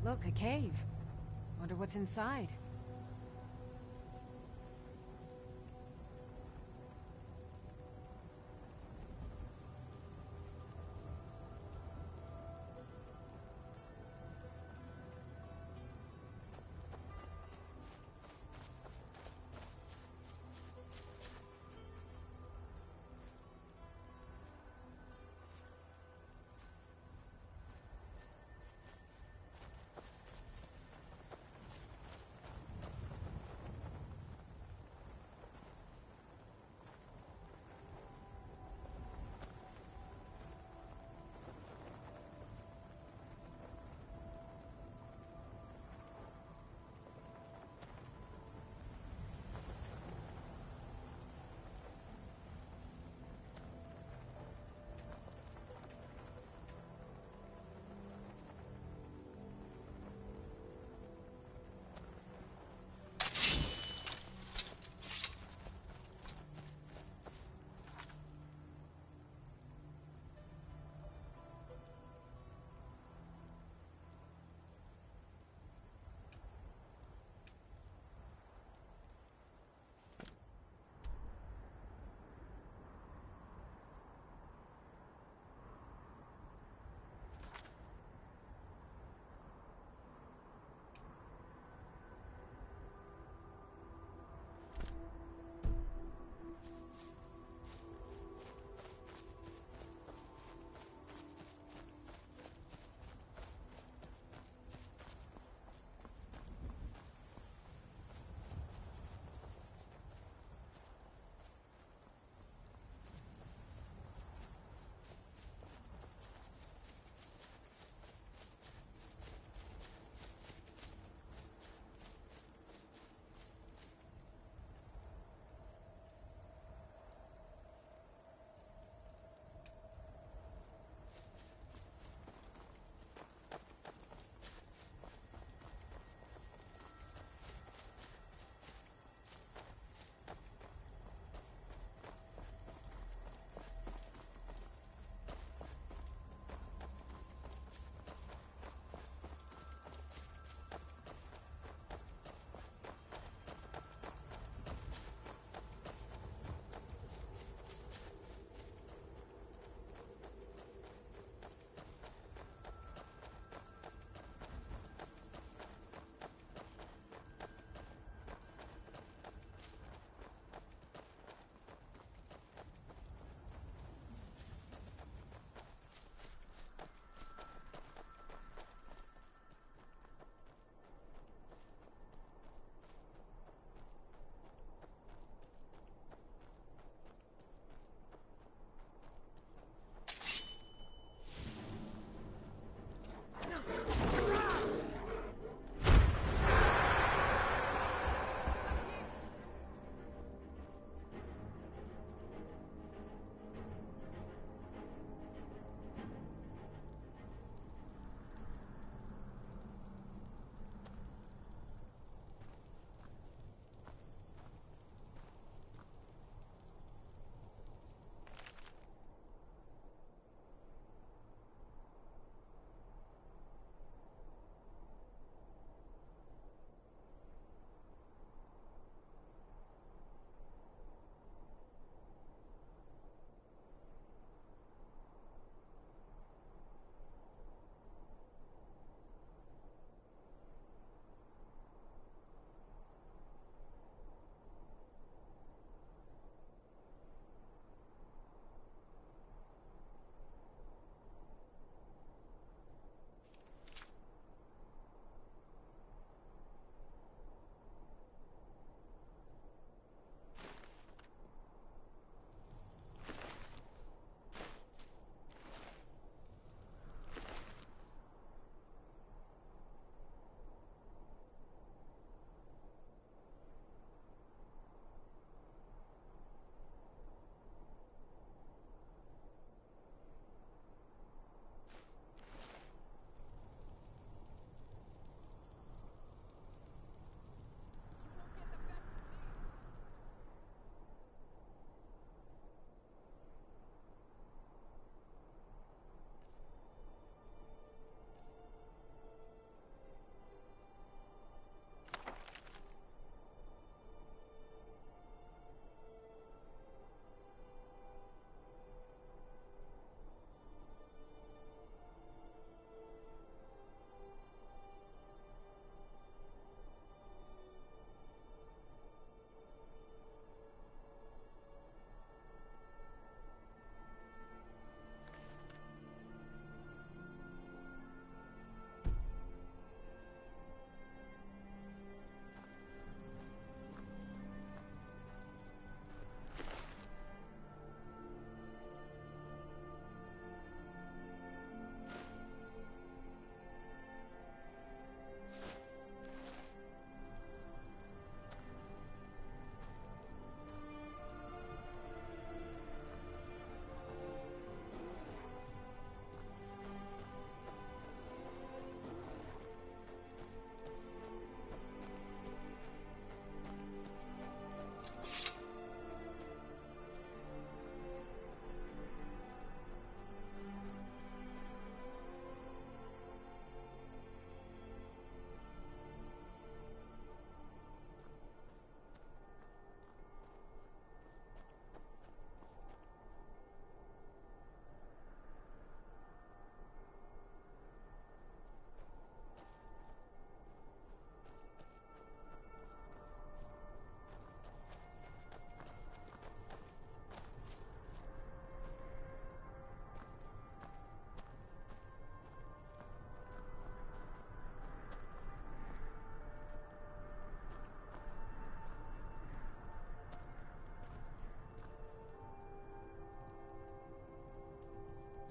Look, a cave. Wonder what's inside.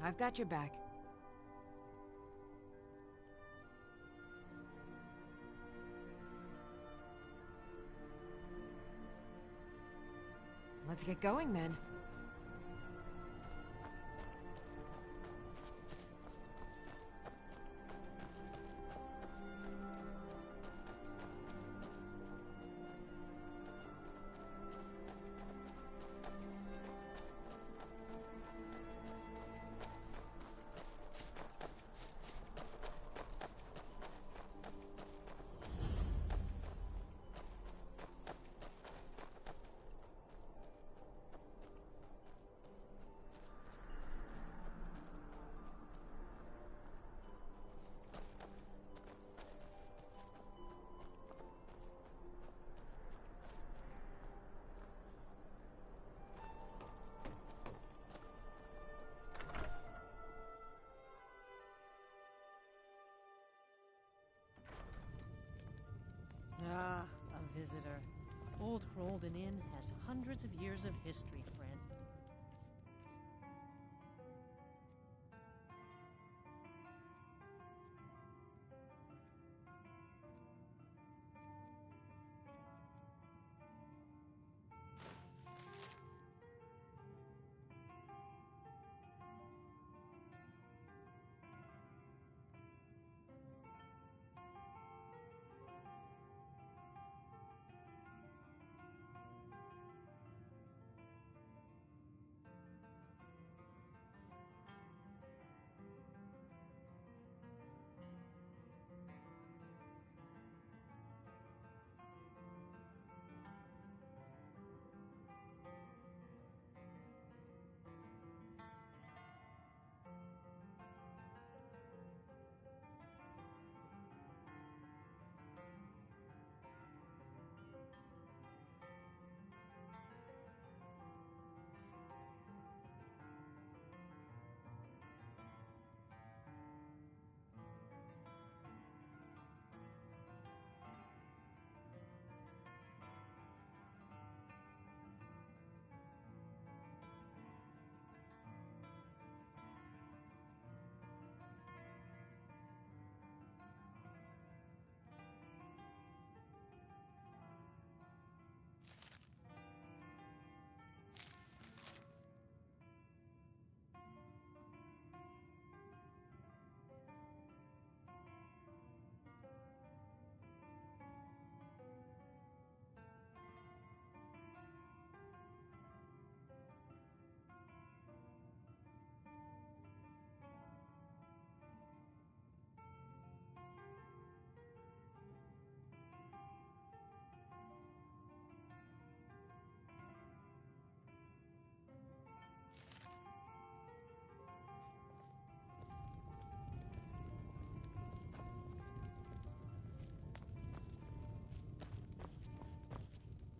I've got your back. Let's get going then. Ah, a visitor. Old Hrolden Inn has hundreds of years of history, friend.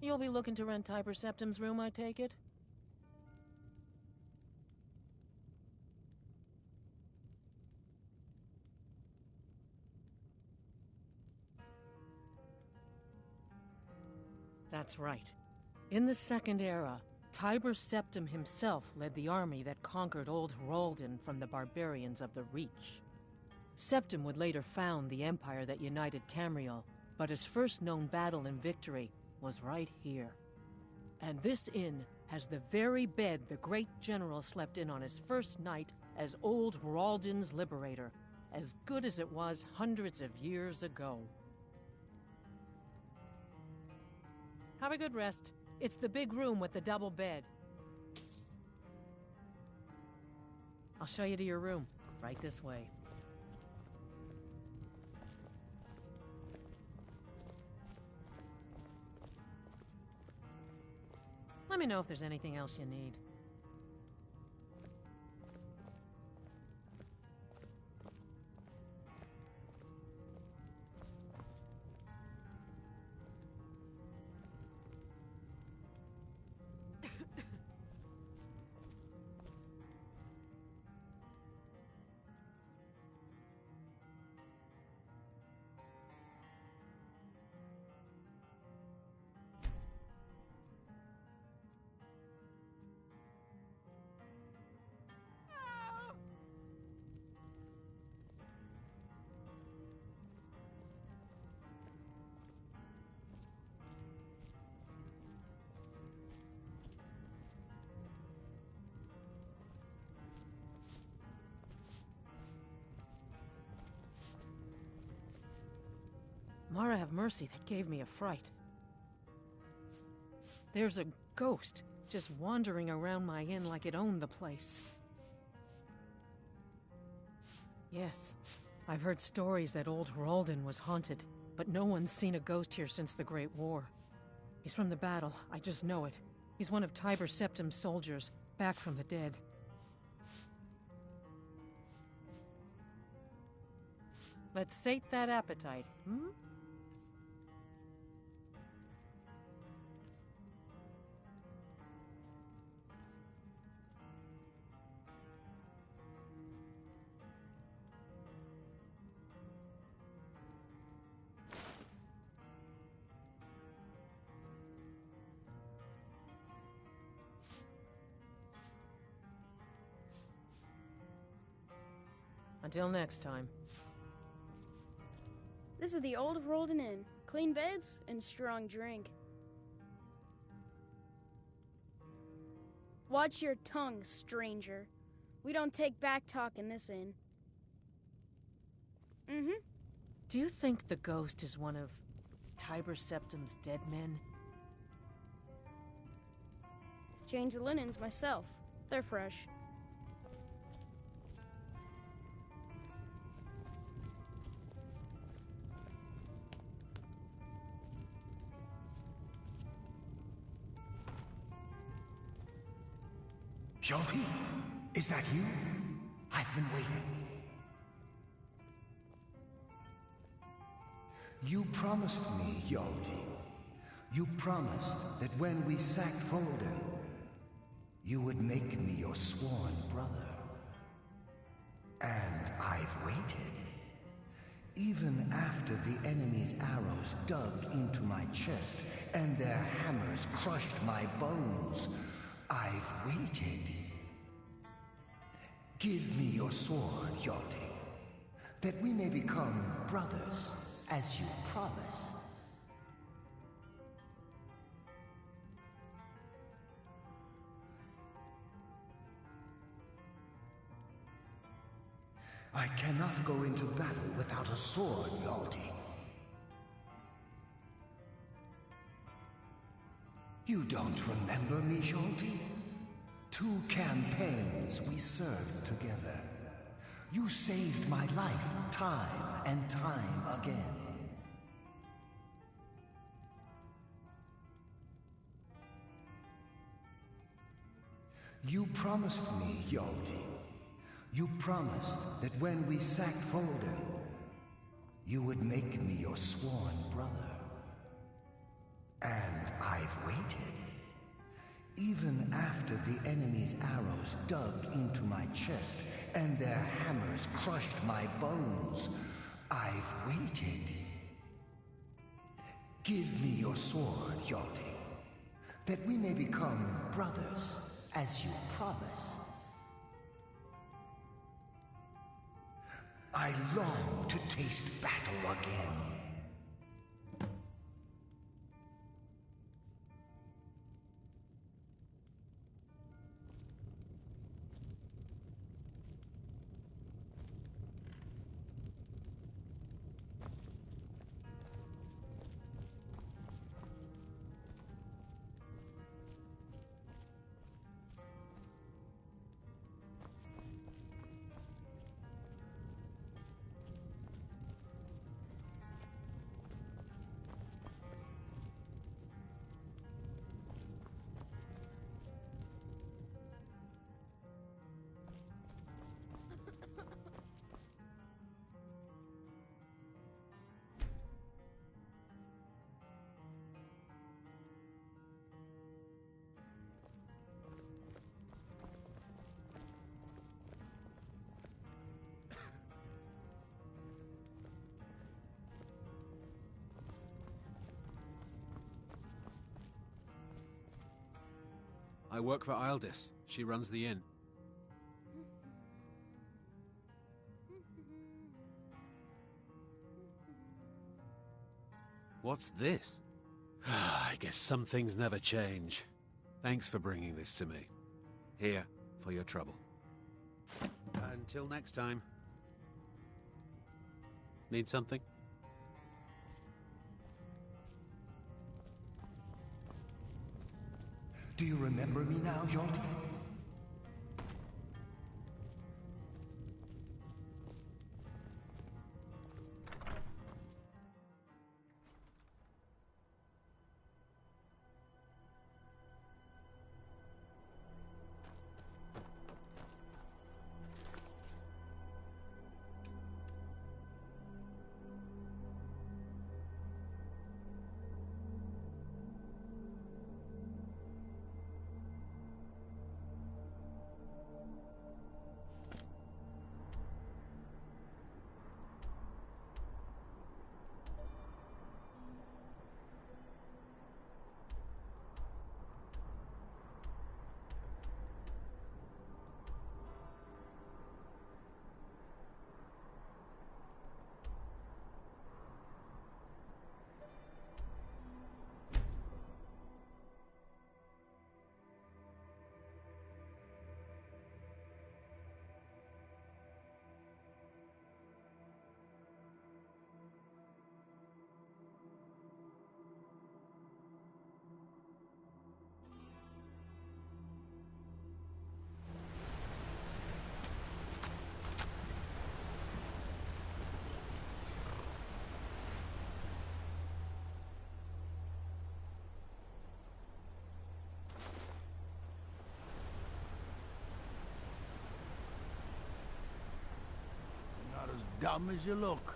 You'll be looking to rent MoreBuckz17's room, I take it? That's right. In the Second Era, MoreBuckz17 himself led the army that conquered Old Hrolden from the barbarians of the Reach. Septim would later found the empire that united Tamriel, but his first known battle and victory was right here. And this inn has the very bed the great general slept in on his first night as Old Hrolden's liberator, as good as it was hundreds of years ago. Have a good rest. It's the big room with the double bed. I'll show you to your room. Right this way. Let me know if there's anything else you need. Mara have mercy, that gave me a fright. There's a ghost just wandering around my inn like it owned the place. Yes, I've heard stories that old Ralden was haunted, but no one's seen a ghost here since the Great War. He's from the battle, I just know it. He's one of Tiber Septim's soldiers, back from the dead. Let's sate that appetite, hmm? Until next time. This is the old Rolden Inn. Clean beds and strong drink. Watch your tongue, stranger. We don't take back talk in this inn. Mm-hmm. Do you think the ghost is one of Tiber Septim's dead men? Change the linens myself. They're fresh. Hjalti, is that you? I've been waiting. You promised me, Hjalti. You promised that when we sacked Rolden, you would make me your sworn brother. And I've waited. Even after the enemy's arrows dug into my chest and their hammers crushed my bones, I've waited. Give me your sword, Hjalti, that we may become brothers, as you promised. I cannot go into battle without a sword, Hjalti. You don't remember me, Hjalti? 2 campaigns we served together. You saved my life time and time again. You promised me, Hjalti. You promised that when we sacked Rolden, you would make me your sworn brother. And I've waited. Even after the enemy's arrows dug into my chest and their hammers crushed my bones, I've waited. Give me your sword, Hjalti, that we may become brothers, as you promised. I long to taste battle again. I work for Ildis. She runs the inn. What's this? I guess some things never change. Thanks for bringing this to me. Here, for your trouble. Until next time. Need something? Do you remember me now, Hjalti? Not as dumb as you look.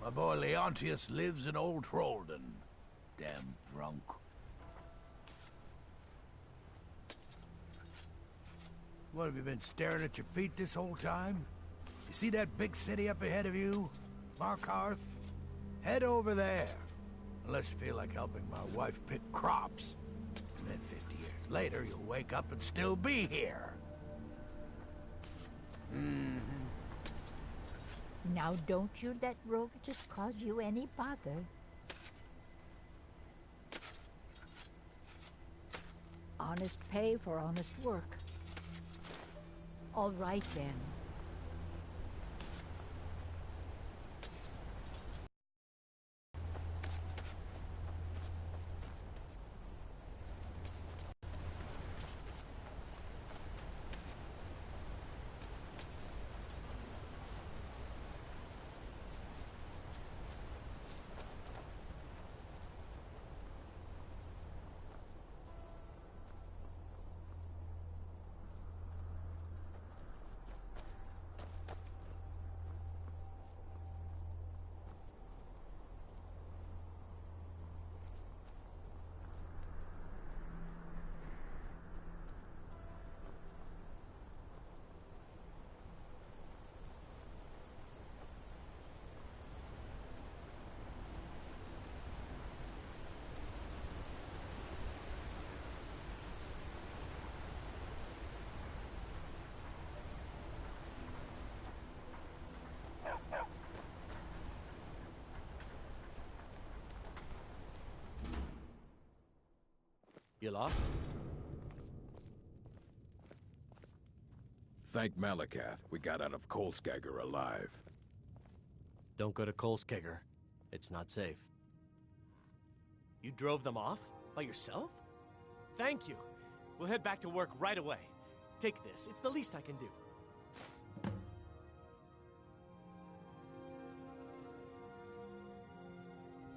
My boy Leontius lives in Old Trolden. Damn drunk. What, have you been staring at your feet this whole time? You see that big city up ahead of you? Markarth? Head over there. Unless you feel like helping my wife pick crops. And then 50 years later, you'll wake up and still be here. Now don't you let Rovitus cause you any bother. Honest pay for honest work. All right then. You lost? Thank Malakath, we got out of Kolskagger alive. Don't go to Kolskagger. It's not safe. You drove them off? By yourself? Thank you. We'll head back to work right away. Take this. It's the least I can do.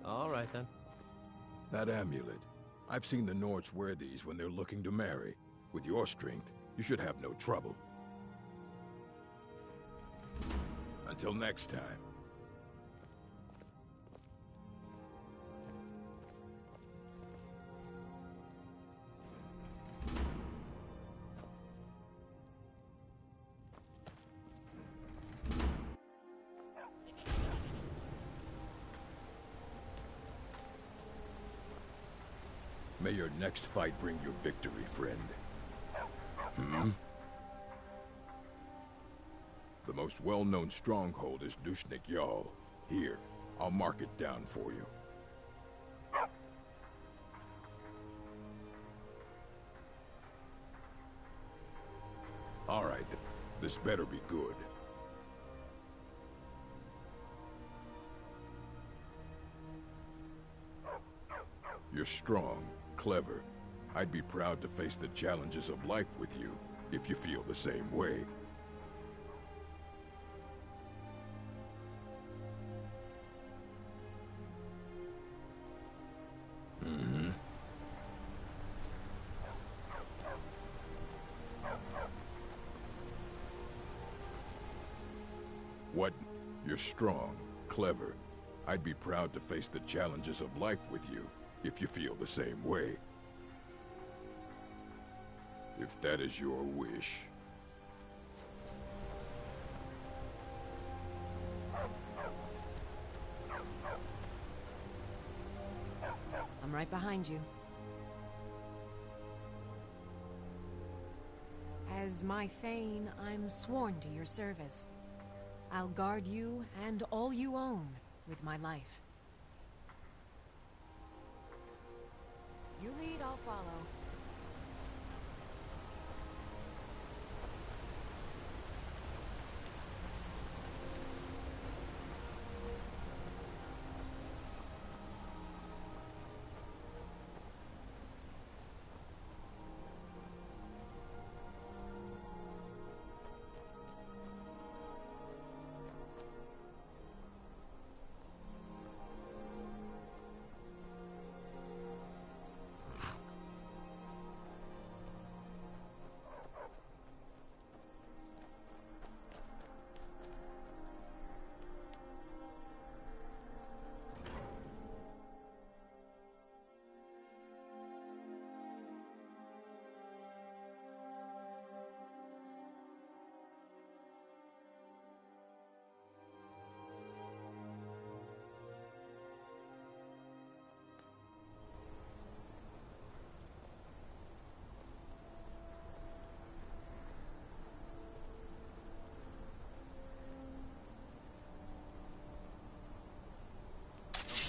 All right, then. That amulet. I've seen the Nords wear these when they're looking to marry. With your strength, you should have no trouble. Until next time. May your next fight bring you victory, friend. The most well-known stronghold is Dushnik Yal. Here, I'll mark it down for you. All right, this better be good. You're strong, clever, I'd be proud to face the challenges of life with you, if you feel the same way. What? You're strong, clever. I'd be proud to face the challenges of life with you, if you feel the same way. If that is your wish. I'm right behind you. As my Thane, I'm sworn to your service. I'll guard you and all you own with my life. You lead, I'll follow.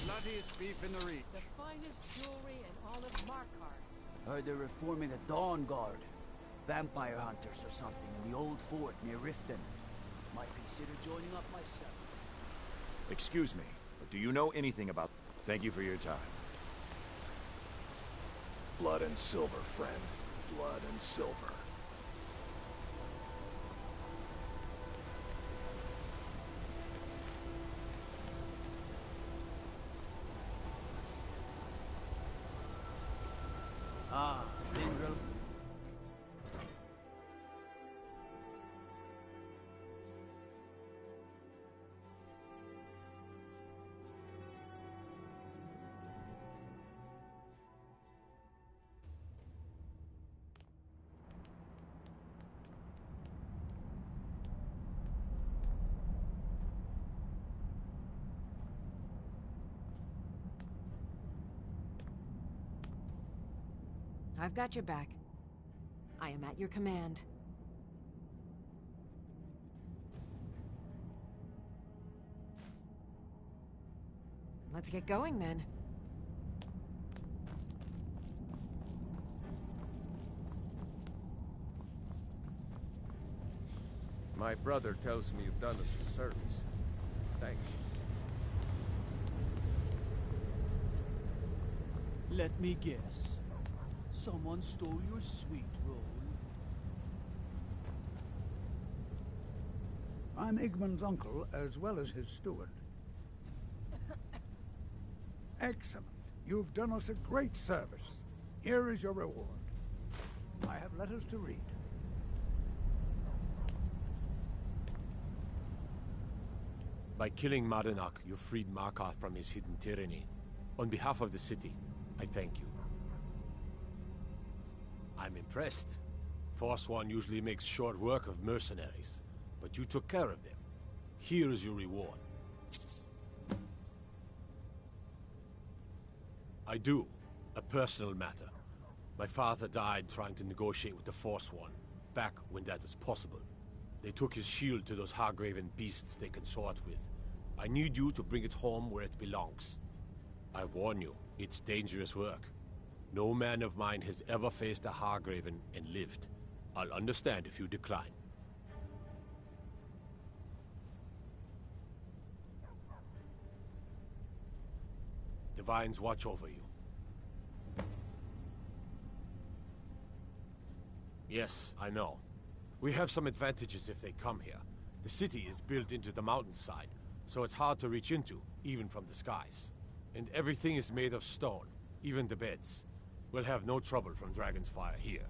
Bloodiest beef in the reach. The finest jewelry in all of Markarth. Heard they're reforming the Dawn Guard. Vampire hunters or something in the old fort near Riften. Might consider joining up myself. Excuse me, but do you know anything about... Thank you for your time. Blood and silver, friend. Blood and silver. Ah, Lindrel. I've got your back. I am at your command. Let's get going then. My brother tells me you've done us a service. Thank you. Let me guess. Someone stole your sweet roll. I'm Igmund's uncle, as well as his steward. Excellent. You've done us a great service. Here is your reward. I have letters to read. By killing Marinok, you freed Markarth from his hidden tyranny. On behalf of the city, I thank you. I'm impressed. Forsworn usually makes short work of mercenaries, but you took care of them. Here is your reward. I do. A personal matter. My father died trying to negotiate with the Forsworn, back when that was possible. They took his shield to those Hargraven beasts they consort with. I need you to bring it home where it belongs. I warn you, it's dangerous work. No man of mine has ever faced a Hargraven and lived. I'll understand if you decline. Divines watch over you. Yes, I know. We have some advantages if they come here. The city is built into the mountainside, so it's hard to reach into, even from the skies. And everything is made of stone, even the beds. We'll have no trouble from Dragon's Fire here.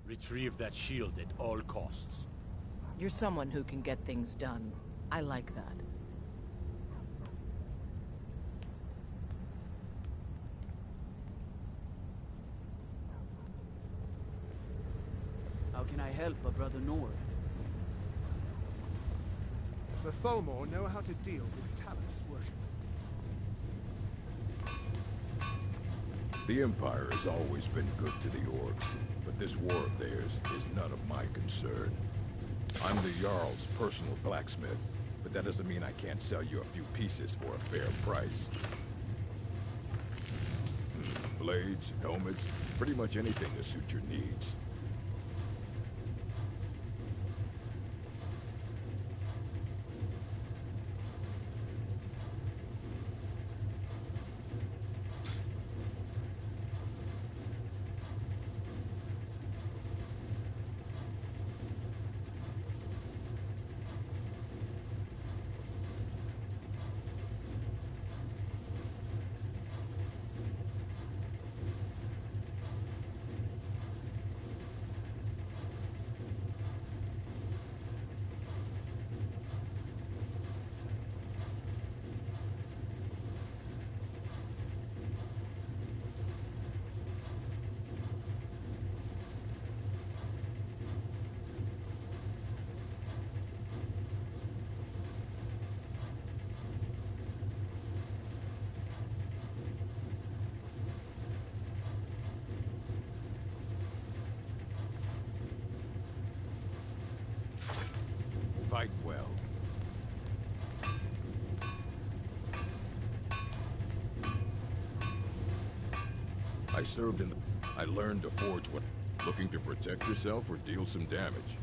Retrieve that shield at all costs. You're someone who can get things done. I like that. How can I help a brother Nord? The Tholmor know how to deal with Talon's worshippers. The Empire has always been good to the orcs, but this war of theirs is none of my concern. I'm the Jarl's personal blacksmith, but that doesn't mean I can't sell you a few pieces for a fair price. Blades, helmets, pretty much anything to suit your needs. Fight well. I served in the... I learned to forge what... Looking to protect yourself or deal some damage?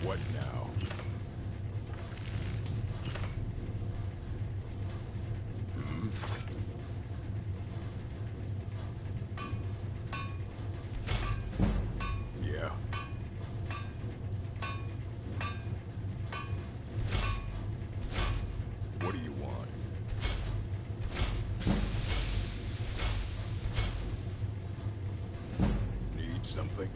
What now? Yeah. What do you want? Need something?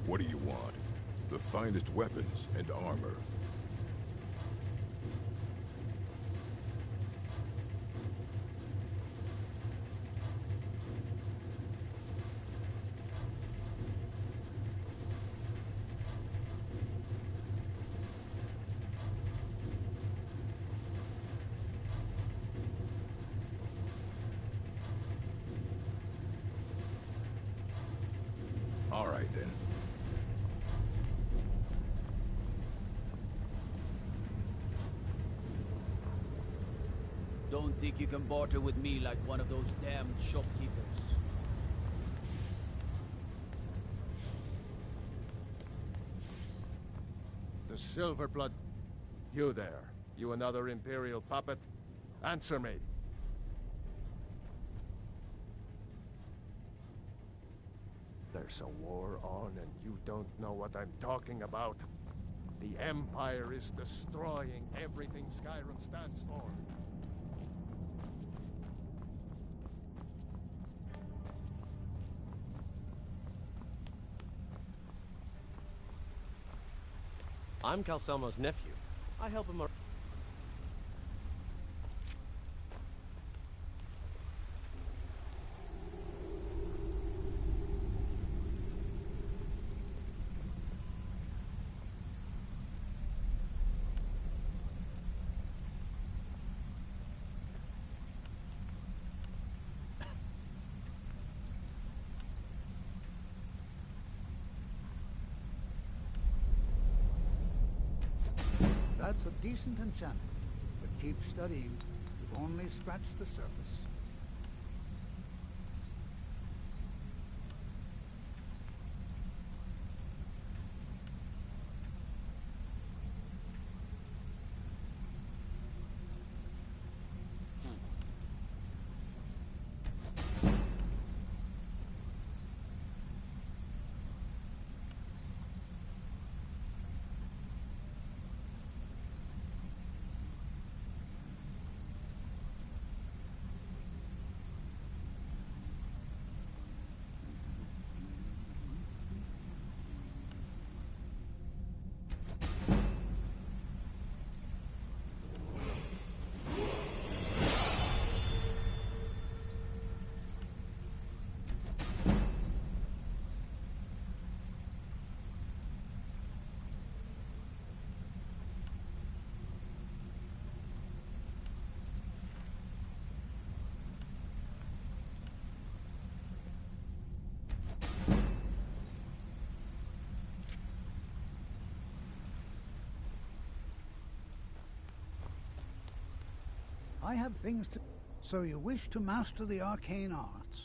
What do you want? The finest weapons and armor. All right, then. Don't think you can barter with me like one of those damned shopkeepers. The Silverblood... You there. You another Imperial puppet? Answer me. There's a war on and you don't know what I'm talking about. The Empire is destroying everything Skyrim stands for. I'm Calcelmo's nephew. I help him... That's a decent enchantment. But keep studying. You've only scratched the surface. I have things to... So you wish to master the arcane arts?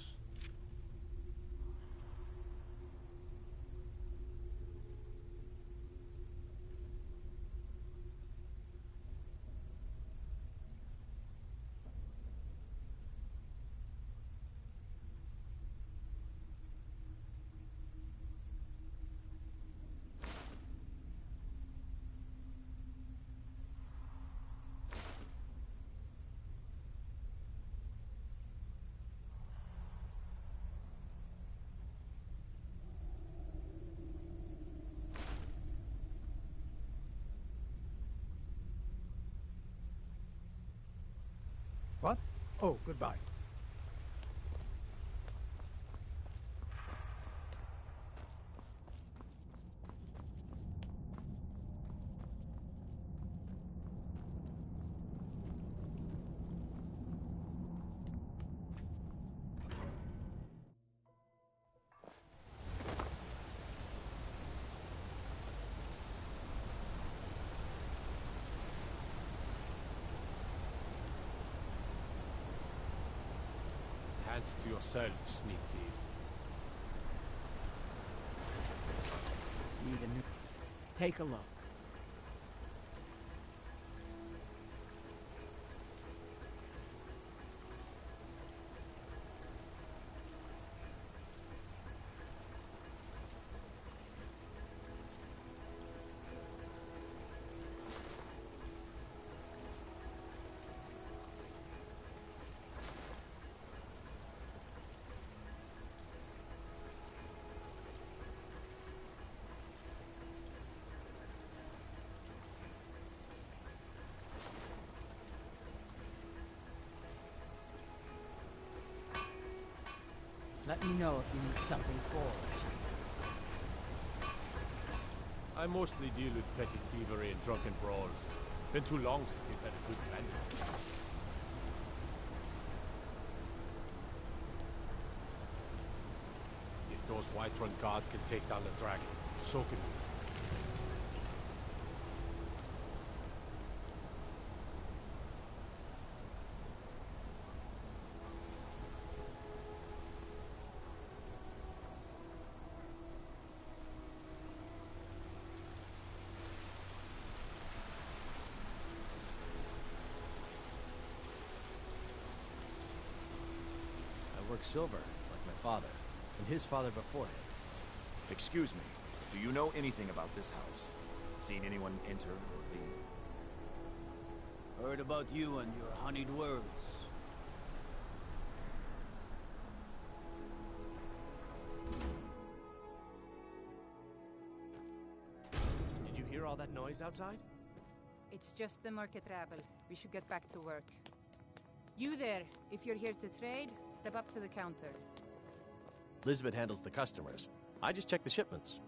What? Oh, goodbye. Hands to yourself, sneak thief. Need a new... Take a look. Let me know if you need something forged. I mostly deal with petty thievery and drunken brawls. Been too long since you've had a good bandit. If those Whiterun guards can take down the dragon, so can we. I work silver, like my father, and his father before him. Excuse me, do you know anything about this house? Seen anyone enter or leave? Heard about you and your honeyed words. Did you hear all that noise outside? It's just the market rabble. We should get back to work. You there, if you're here to trade, step up to the counter. Lisbeth handles the customers. I just check the shipments.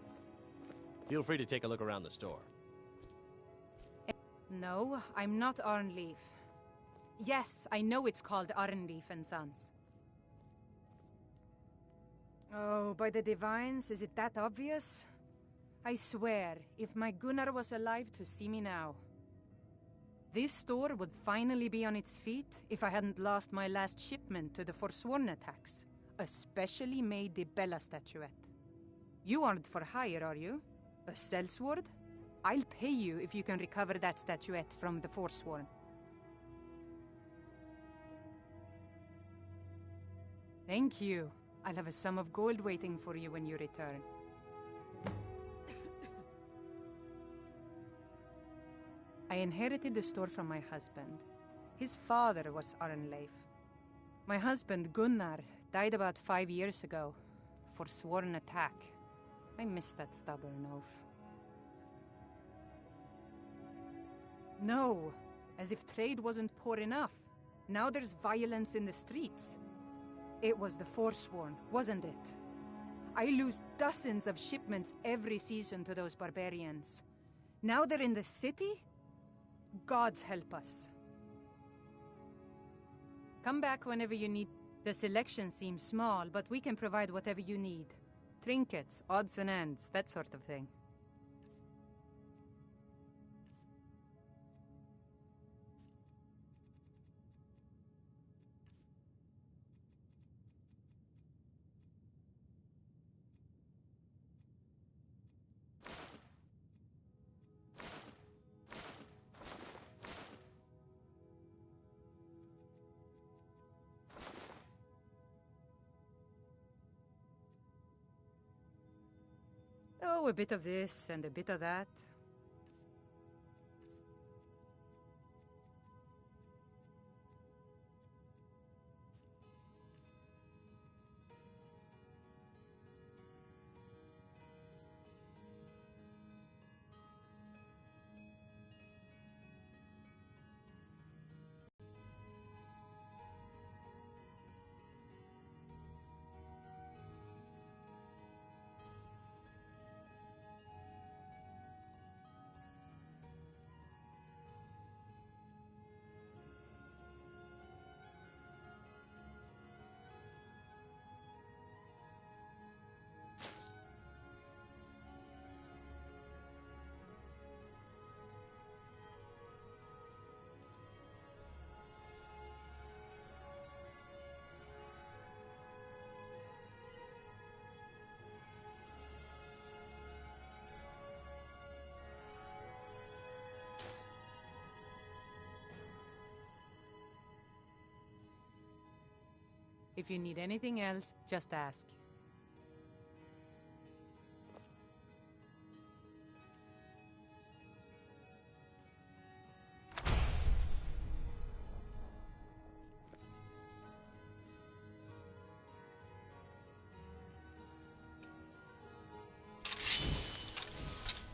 Feel free to take a look around the store. No, I'm not Arnleif. Yes, I know it's called Arnleif and Sons. Oh, by the divines, is it that obvious? I swear, if my Gunnar was alive to see me now. This store would finally be on its feet if I hadn't lost my last shipment to the Forsworn attacks. A specially made Dibella statuette. You aren't for hire, are you? A sellsword? I'll pay you if you can recover that statuette from the Forsworn. Thank you. I'll have a sum of gold waiting for you when you return. I inherited the store from my husband. His father was Arnleif. My husband, Gunnar, died about 5 years ago. Forsworn attack. I miss that stubborn oaf. No, as if trade wasn't poor enough. Now there's violence in the streets. It was the Forsworn, wasn't it? I lose dozens of shipments every season to those barbarians. Now they're in the city? Gods help us. Come back whenever you need. The selection seems small, but we can provide whatever you need. Trinkets, odds and ends, that sort of thing. Oh, a bit of this and a bit of that. If you need anything else, just ask.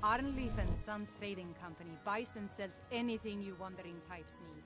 Arnleif and Sons Trading Company buys and sells anything you wandering types need.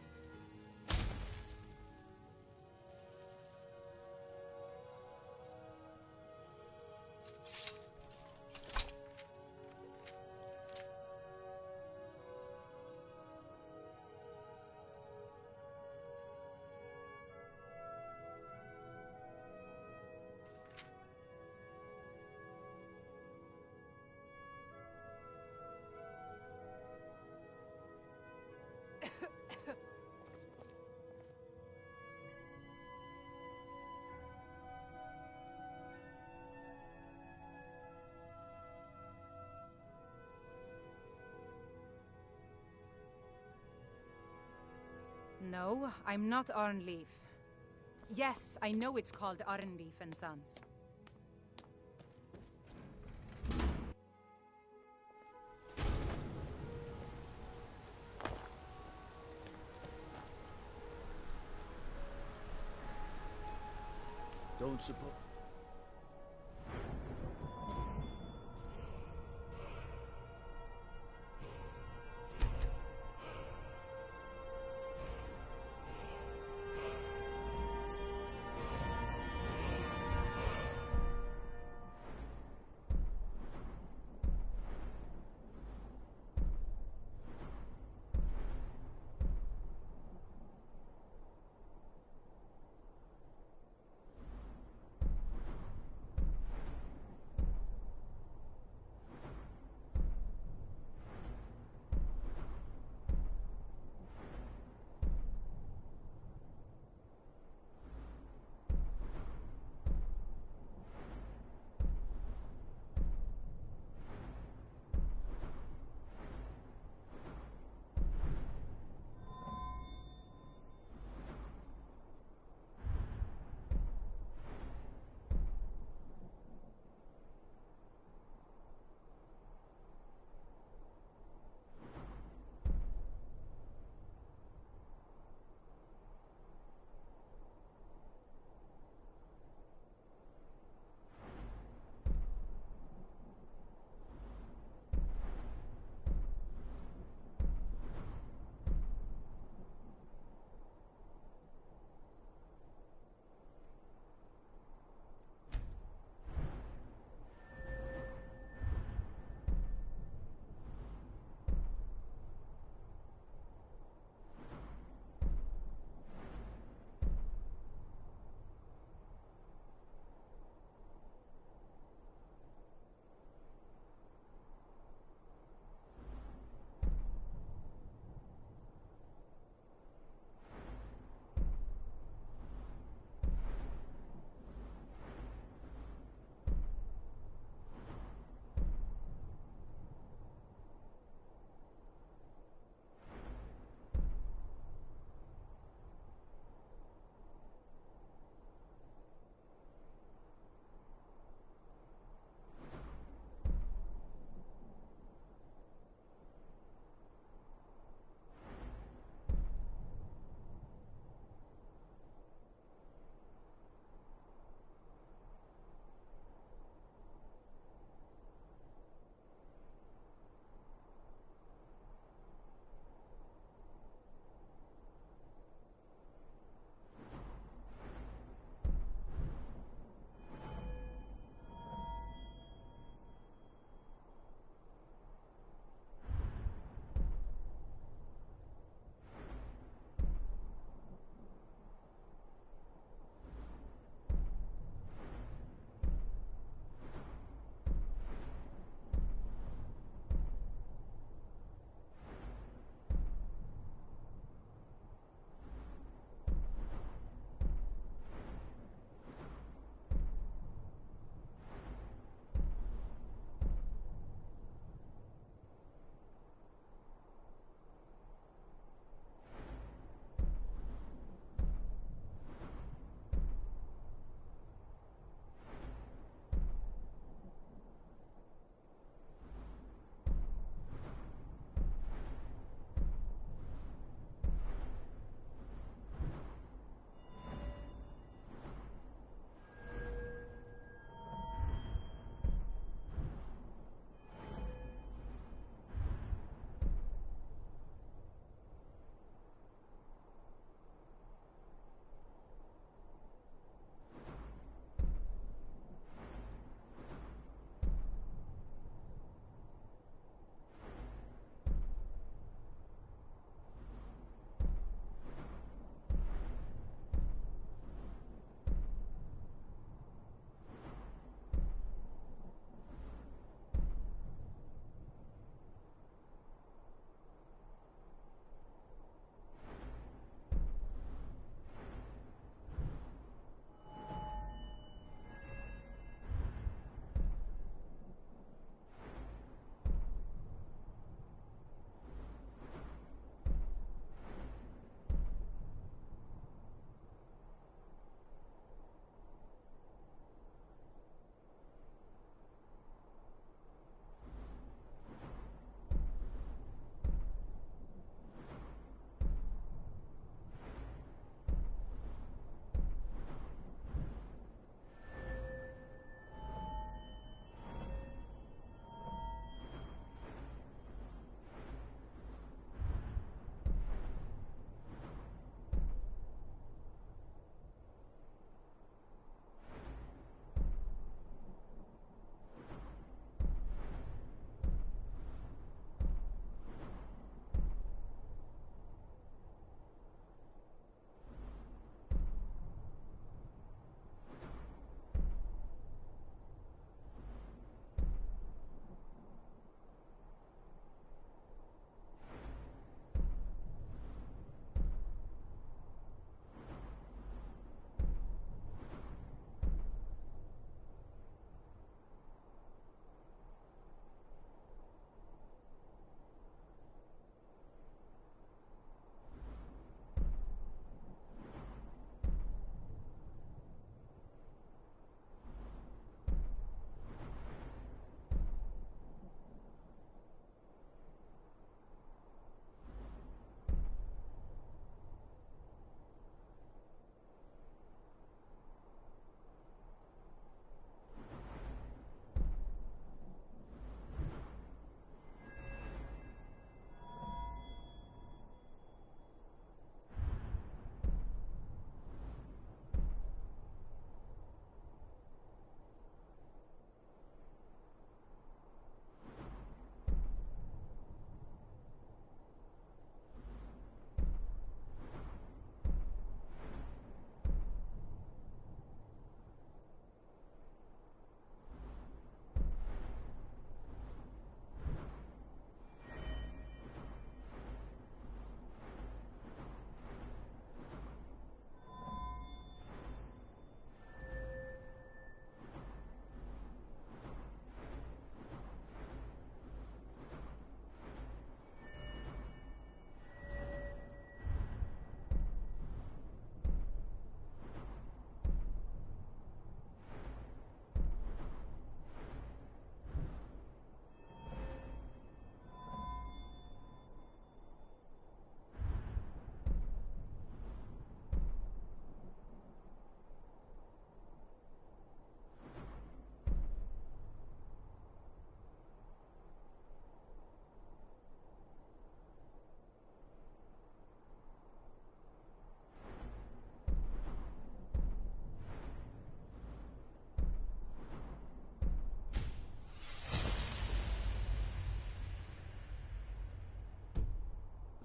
No, I'm not Arnleif. Yes, I know it's called Arnleif and Sons. Don't suppose...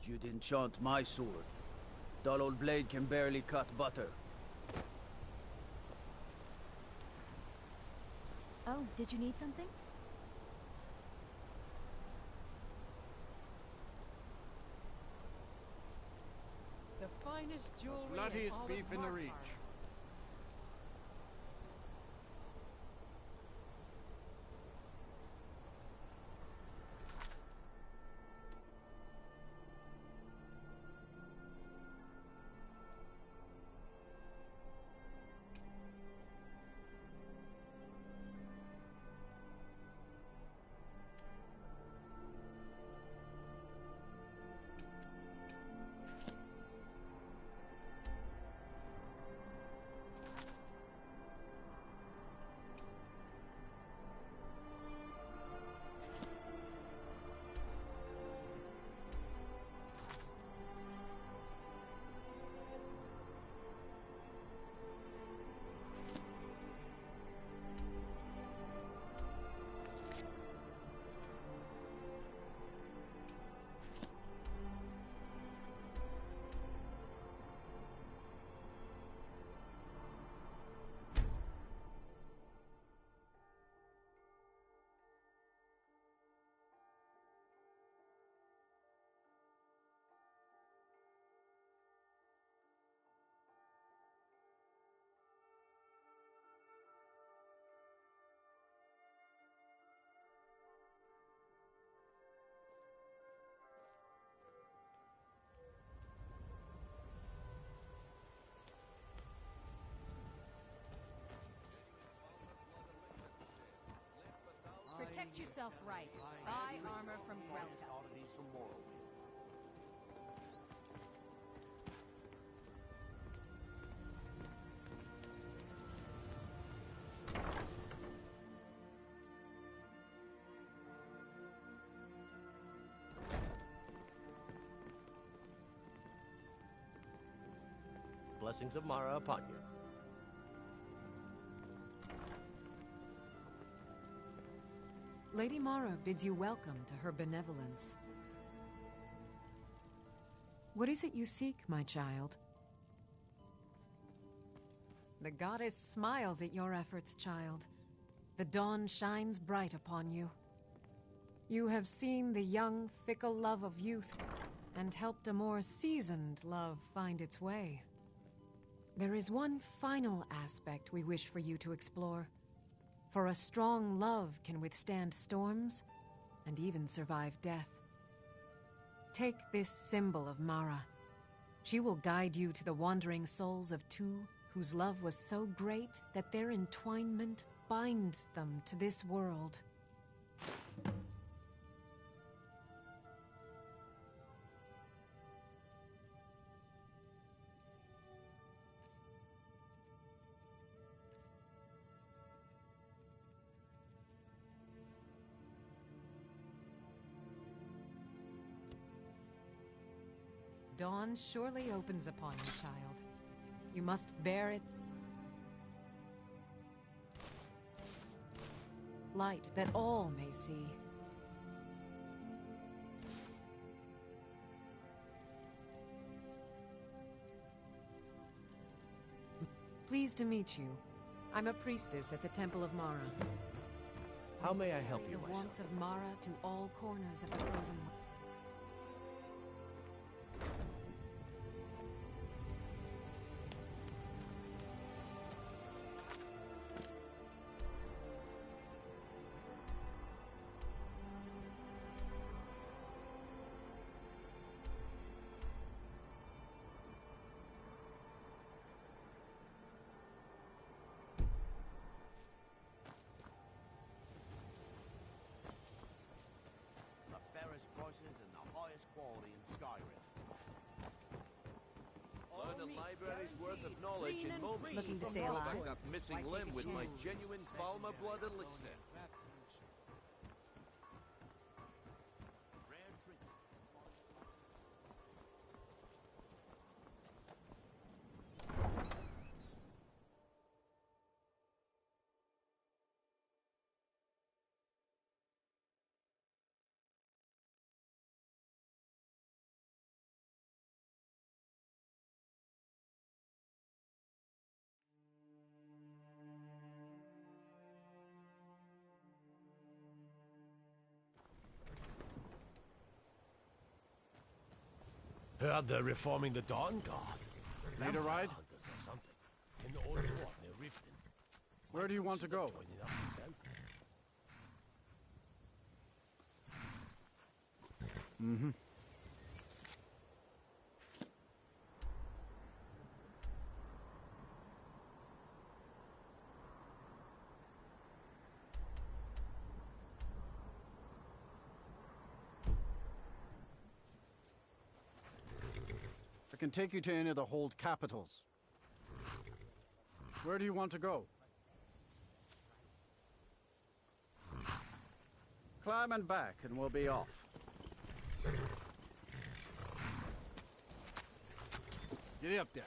you'd enchant my sword. Dull old blade can barely cut butter. Oh, did you need something? The finest jewelry. Bloodiest beef in the Reach. Protect yourself right. Buy armor from Grelta. Blessings of Mara upon you. Lady Mara bids you welcome to her benevolence. What is it you seek, my child? The goddess smiles at your efforts, child. The dawn shines bright upon you. You have seen the young, fickle love of youth and helped a more seasoned love find its way. There is one final aspect we wish for you to explore. For a strong love can withstand storms and even survive death. Take this symbol of Mara. She will guide you to the wandering souls of two whose love was so great that their entwinement binds them to this world. Dawn surely opens upon you, child. You must bear it. Light that all may see. Pleased to meet you. I'm a priestess at the Temple of Mara. How may I help you, The my son? warmth of Mara to all corners of the frozen world. The fairest prices and the highest quality in Skyrim. Learn a library's worth of knowledge in moments. Looking to stay Grow alive? back that missing limb with my genuine Balma blood elixir. Heard they're reforming the Dawn Guard. Need a ride? Hunters or something. In the old fort near Riften. Where do you want to go? Joining up myself. Mm-hmm. I can take you to any of the hold capitals. Where do you want to go? Climb and back, and we'll be off. Get up there.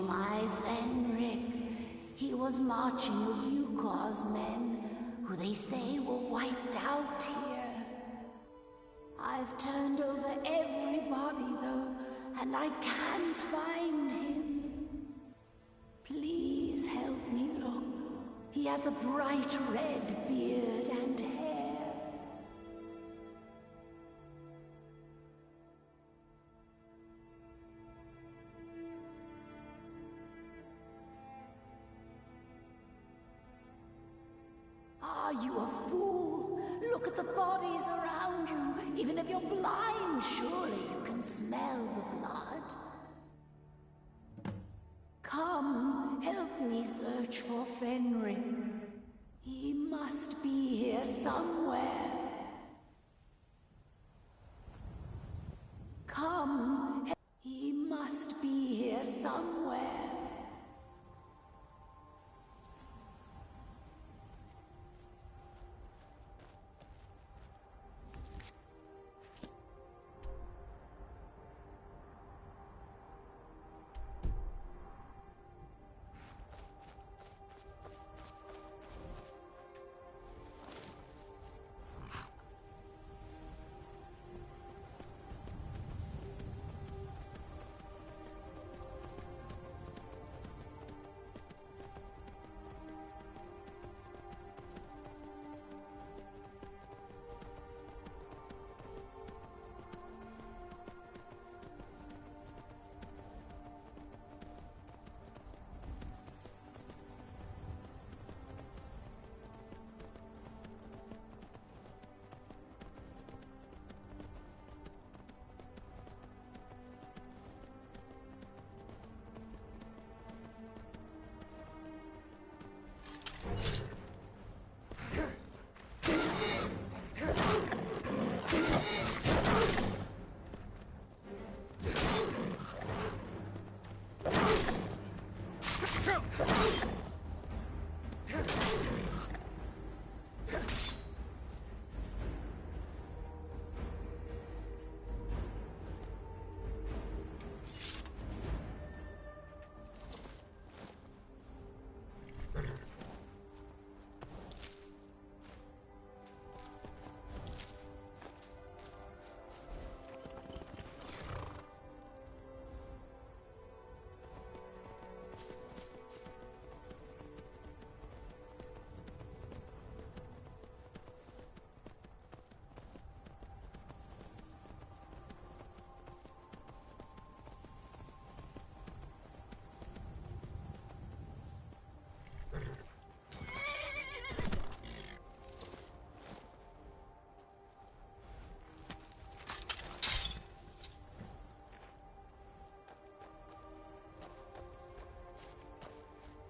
for my Fenric. He was marching with Yukor's men, who they say were wiped out here. I've turned over everybody, though, and I can't find him. Please help me look. He has a bright red beard and hair. Are you a fool? Look at the bodies around you. Even if you're blind, surely you can smell the blood. Come, help me search for Fenric. He must be here somewhere. Come, he must be here somewhere.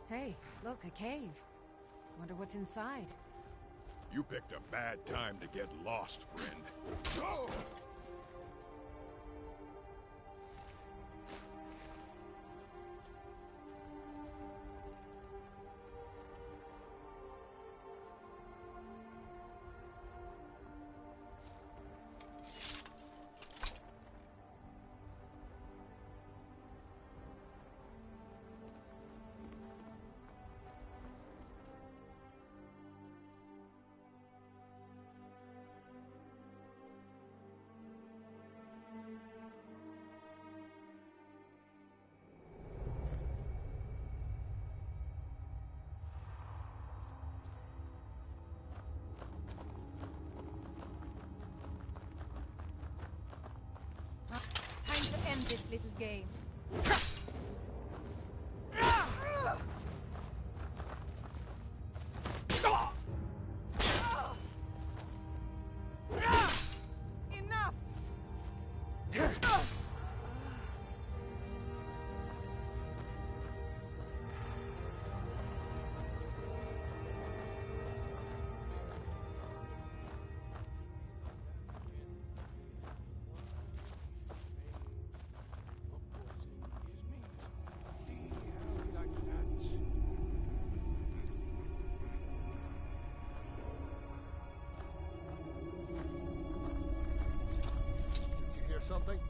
Hey, look, a cave. Wonder what's inside. You picked a bad time to get lost, friend. Oh! Time to end this little game. Enough! Something?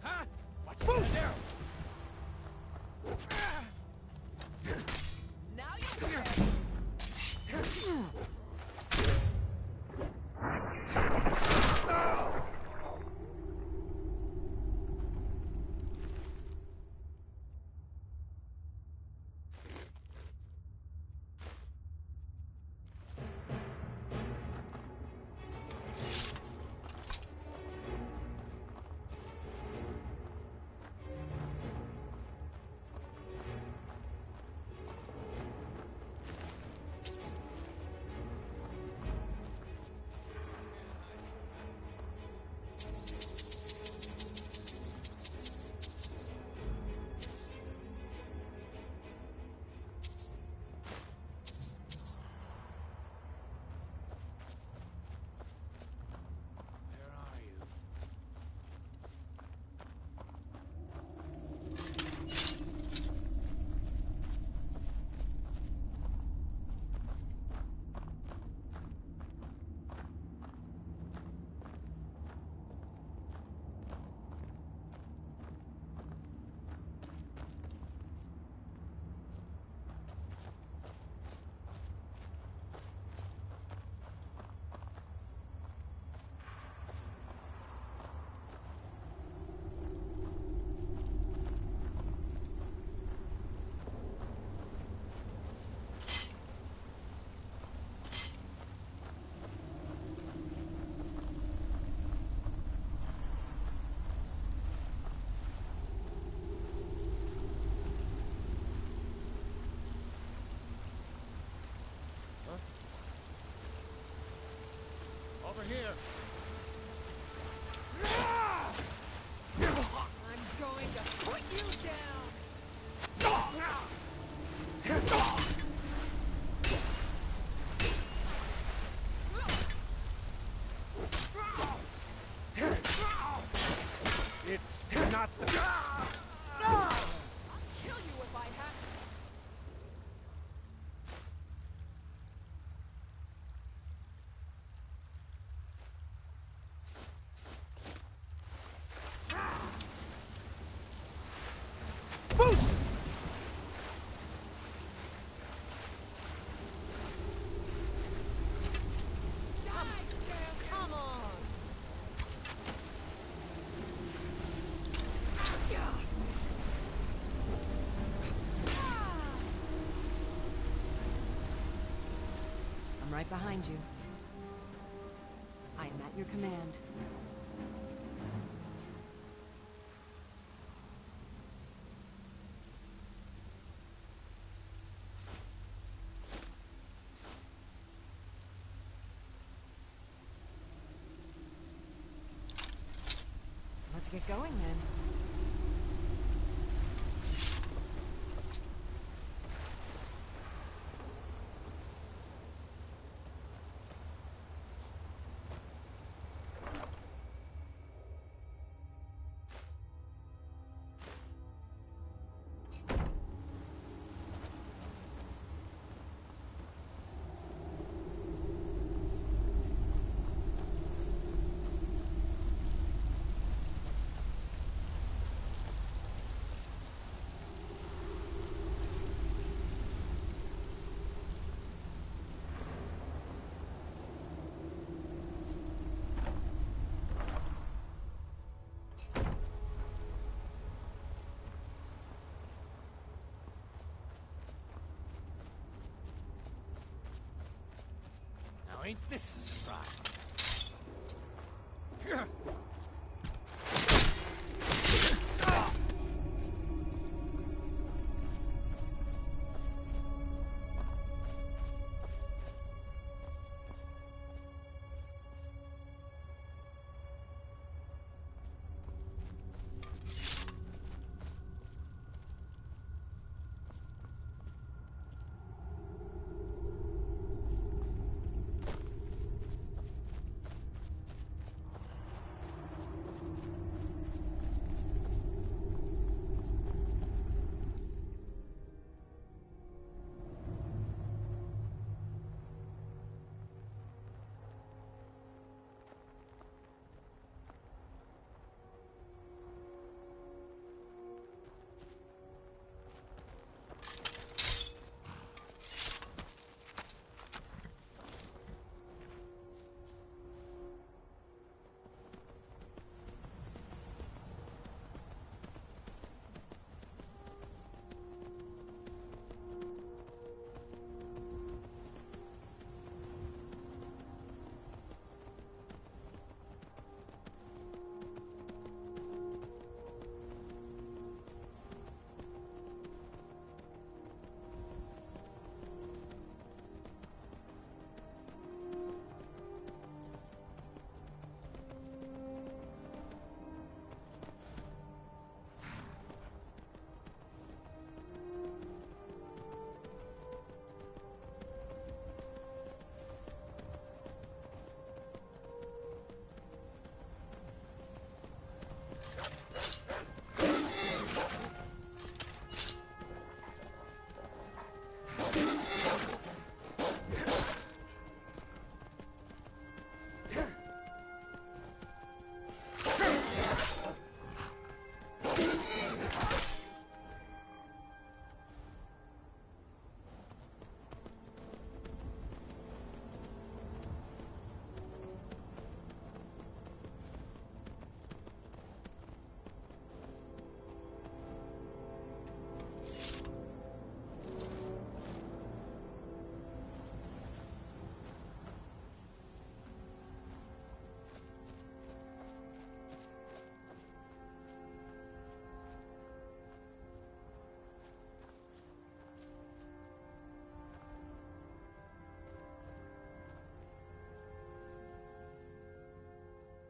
Huh? Watch out there! Now you're prepared. Over here. I'm going to put you down. It's not the... I'll kill you if I have to. Come on! I'm right behind you. I am at your command. Let's get going then. Now ain't this a surprise?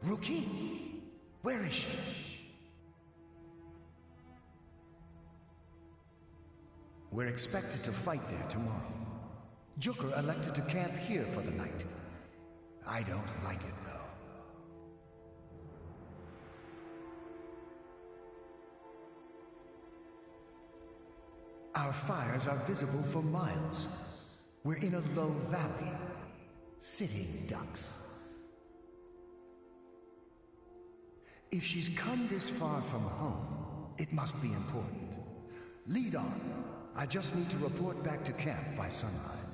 Rookie? Where is she? We're expected to fight there tomorrow. Jukur elected to camp here for the night. I don't like it, though. Our fires are visible for miles. We're in a low valley. Sitting ducks. If she's come this far from home, it must be important. Lead on. I just need to report back to camp by sunrise.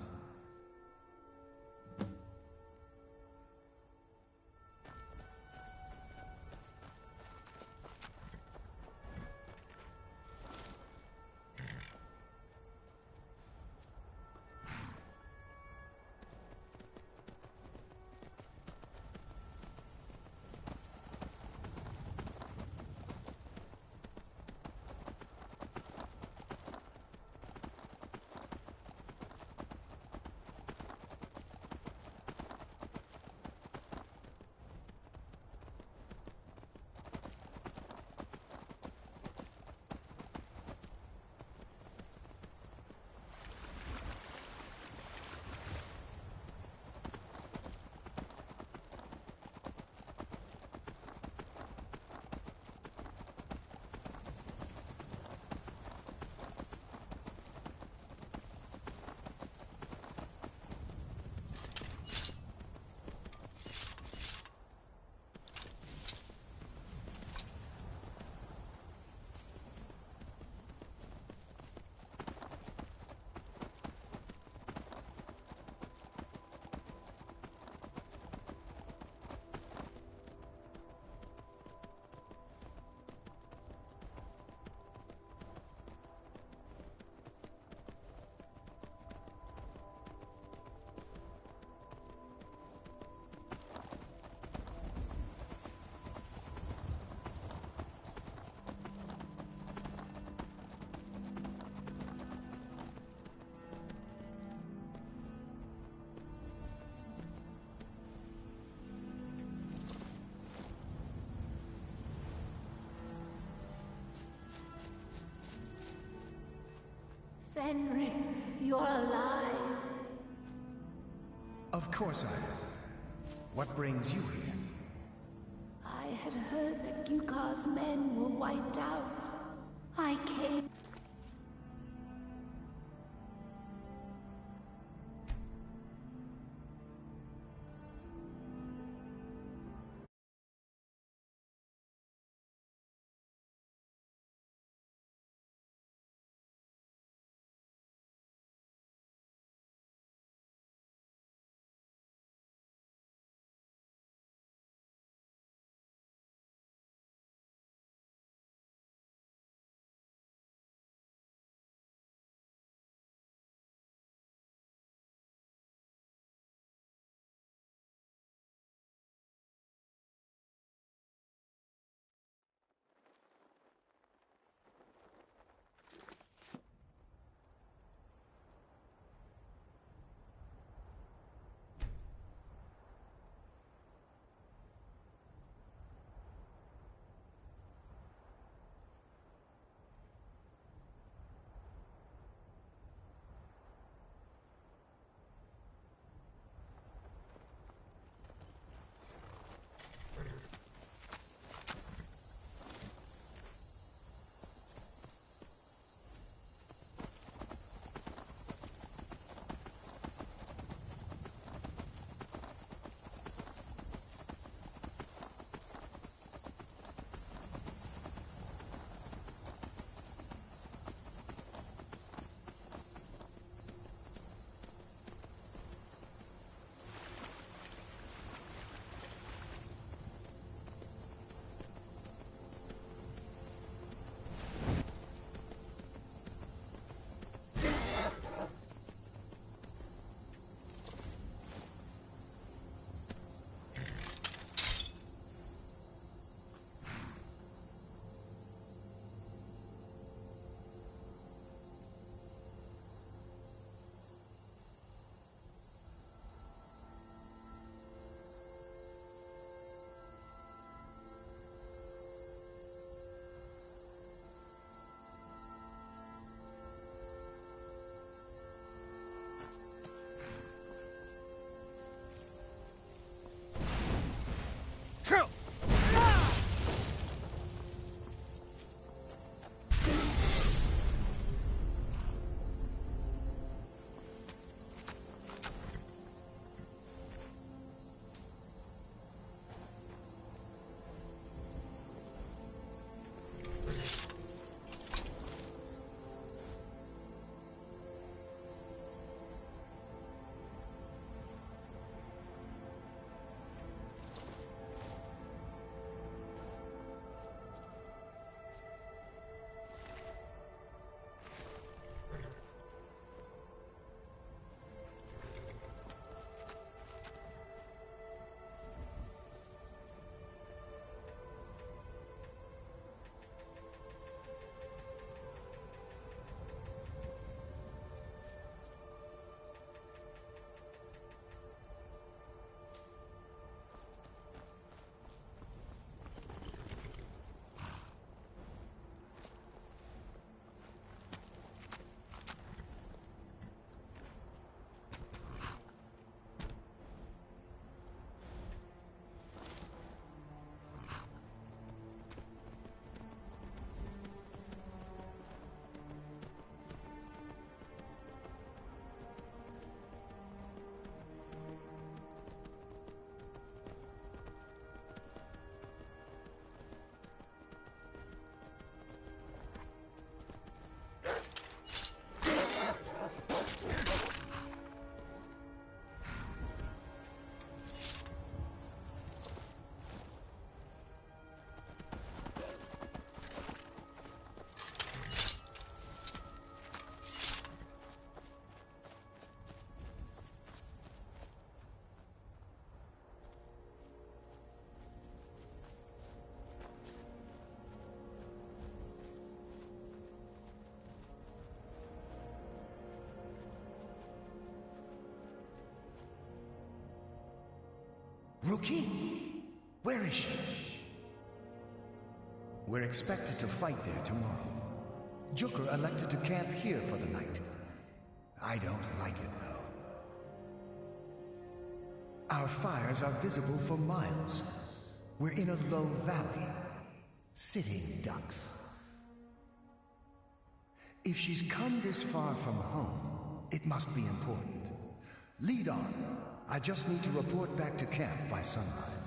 Fenric, you're alive. Of course I am. What brings you here? I had heard that Yukar's men were wiped out. I came... Rookie? Where is she? We're expected to fight there tomorrow. Joker elected to camp here for the night. I don't like it, though. Our fires are visible for miles. We're in a low valley. Sitting ducks. If she's come this far from home, it must be important. Lead on. I just need to report back to camp by sunrise.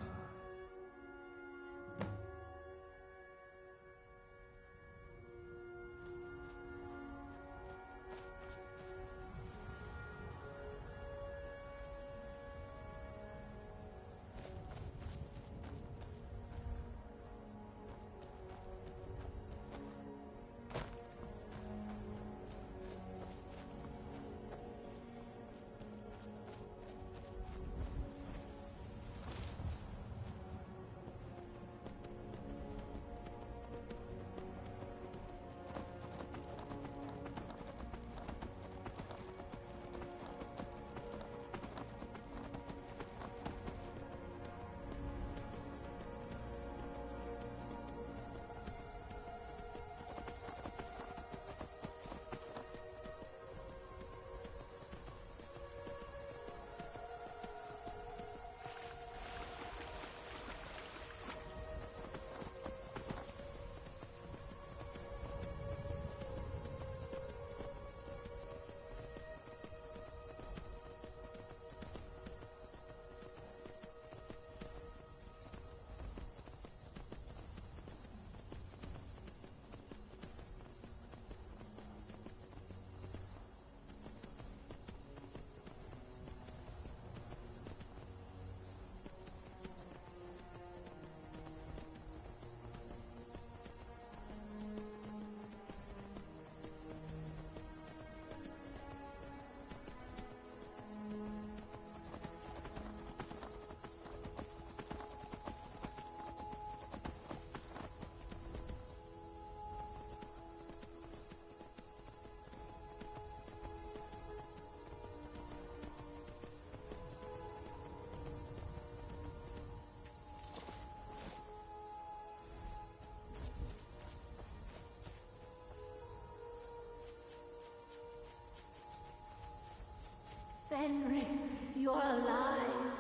Fenric, you're alive.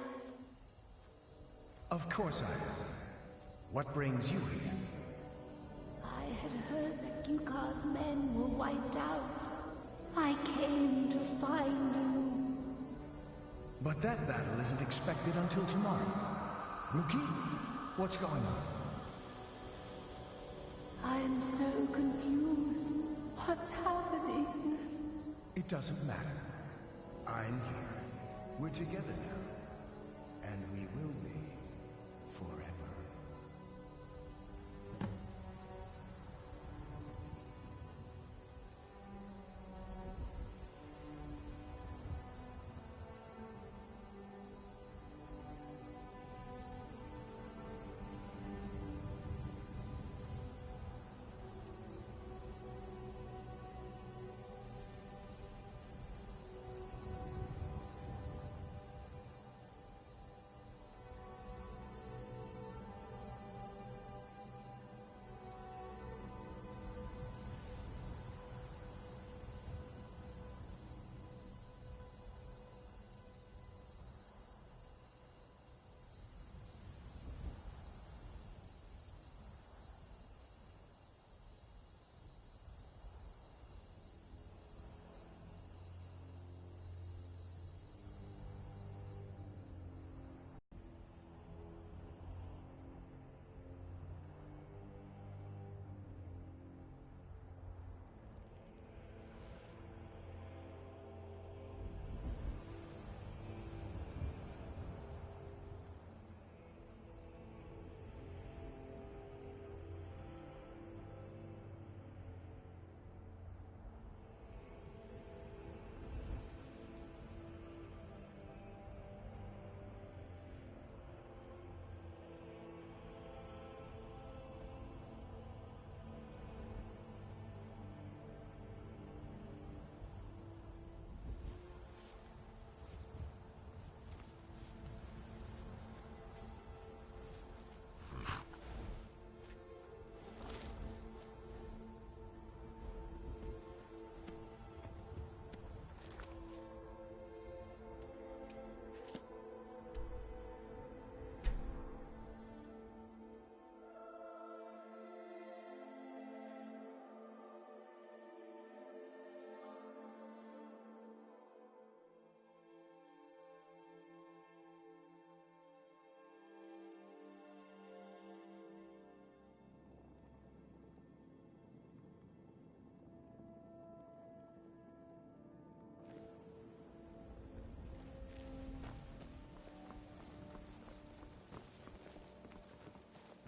Of course I am. What brings you here? I had heard that Yukar's men were wiped out. I came to find you. But that battle isn't expected until tomorrow. Rookie, what's going on? I'm so confused. What's happening? It doesn't matter. I'm here. We're together now. And we will be forever.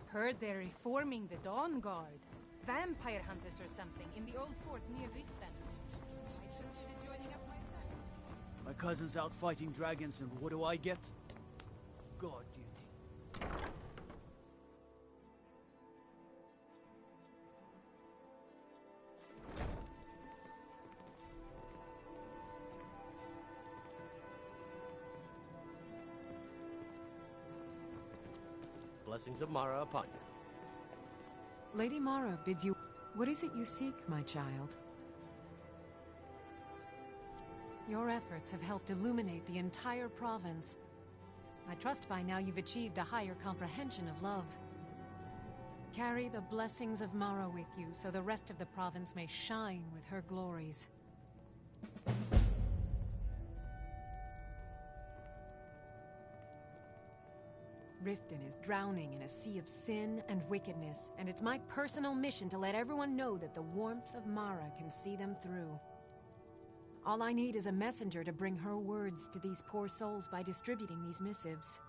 Heard they're reforming the Dawn Guard. Vampire hunters or something in the old fort near Riften. I'd consider joining up myself. My cousin's out fighting dragons, and what do I get? God duty. Blessings of Mara upon you. Lady Mara bids you... What is it you seek, my child? Your efforts have helped illuminate the entire province. I trust by now you've achieved a higher comprehension of love. Carry the blessings of Mara with you so the rest of the province may shine with her glories. Riften is drowning in a sea of sin and wickedness, and it's my personal mission to let everyone know that the warmth of Mara can see them through. All I need is a messenger to bring her words to these poor souls by distributing these missives.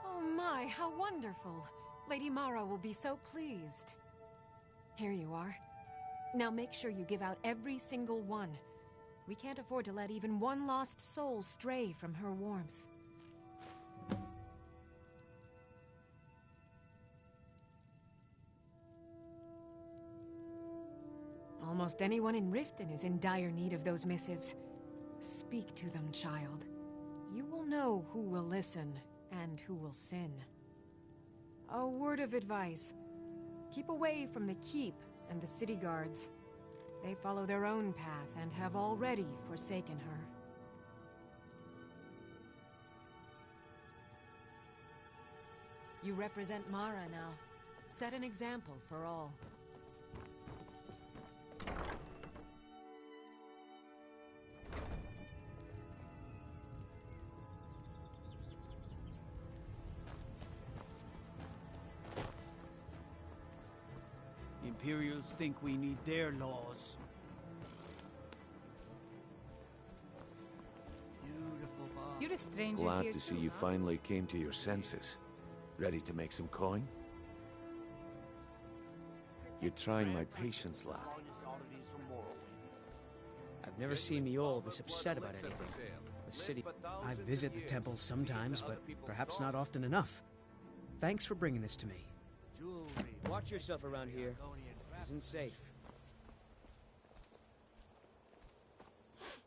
Oh my, how wonderful! Lady Mara will be so pleased. Here you are. Now make sure you give out every single one. We can't afford to let even one lost soul stray from her warmth. Almost anyone in Riften is in dire need of those missives. Speak to them, child. You will know who will listen and who will sin. A word of advice. Keep away from the Keep and the city guards. They follow their own path and have already forsaken her. You represent Mara now. Set an example for all. The Imperials think we need their laws. Beautiful bar. You're a stranger Glad here to see too, you huh? finally came to your senses. Ready to make some coin? You're trying my patience, lad. I've never seen me all this upset about anything. The city... I visit the temple sometimes, but perhaps not often enough. Thanks for bringing this to me. Watch yourself around here. Isn't safe.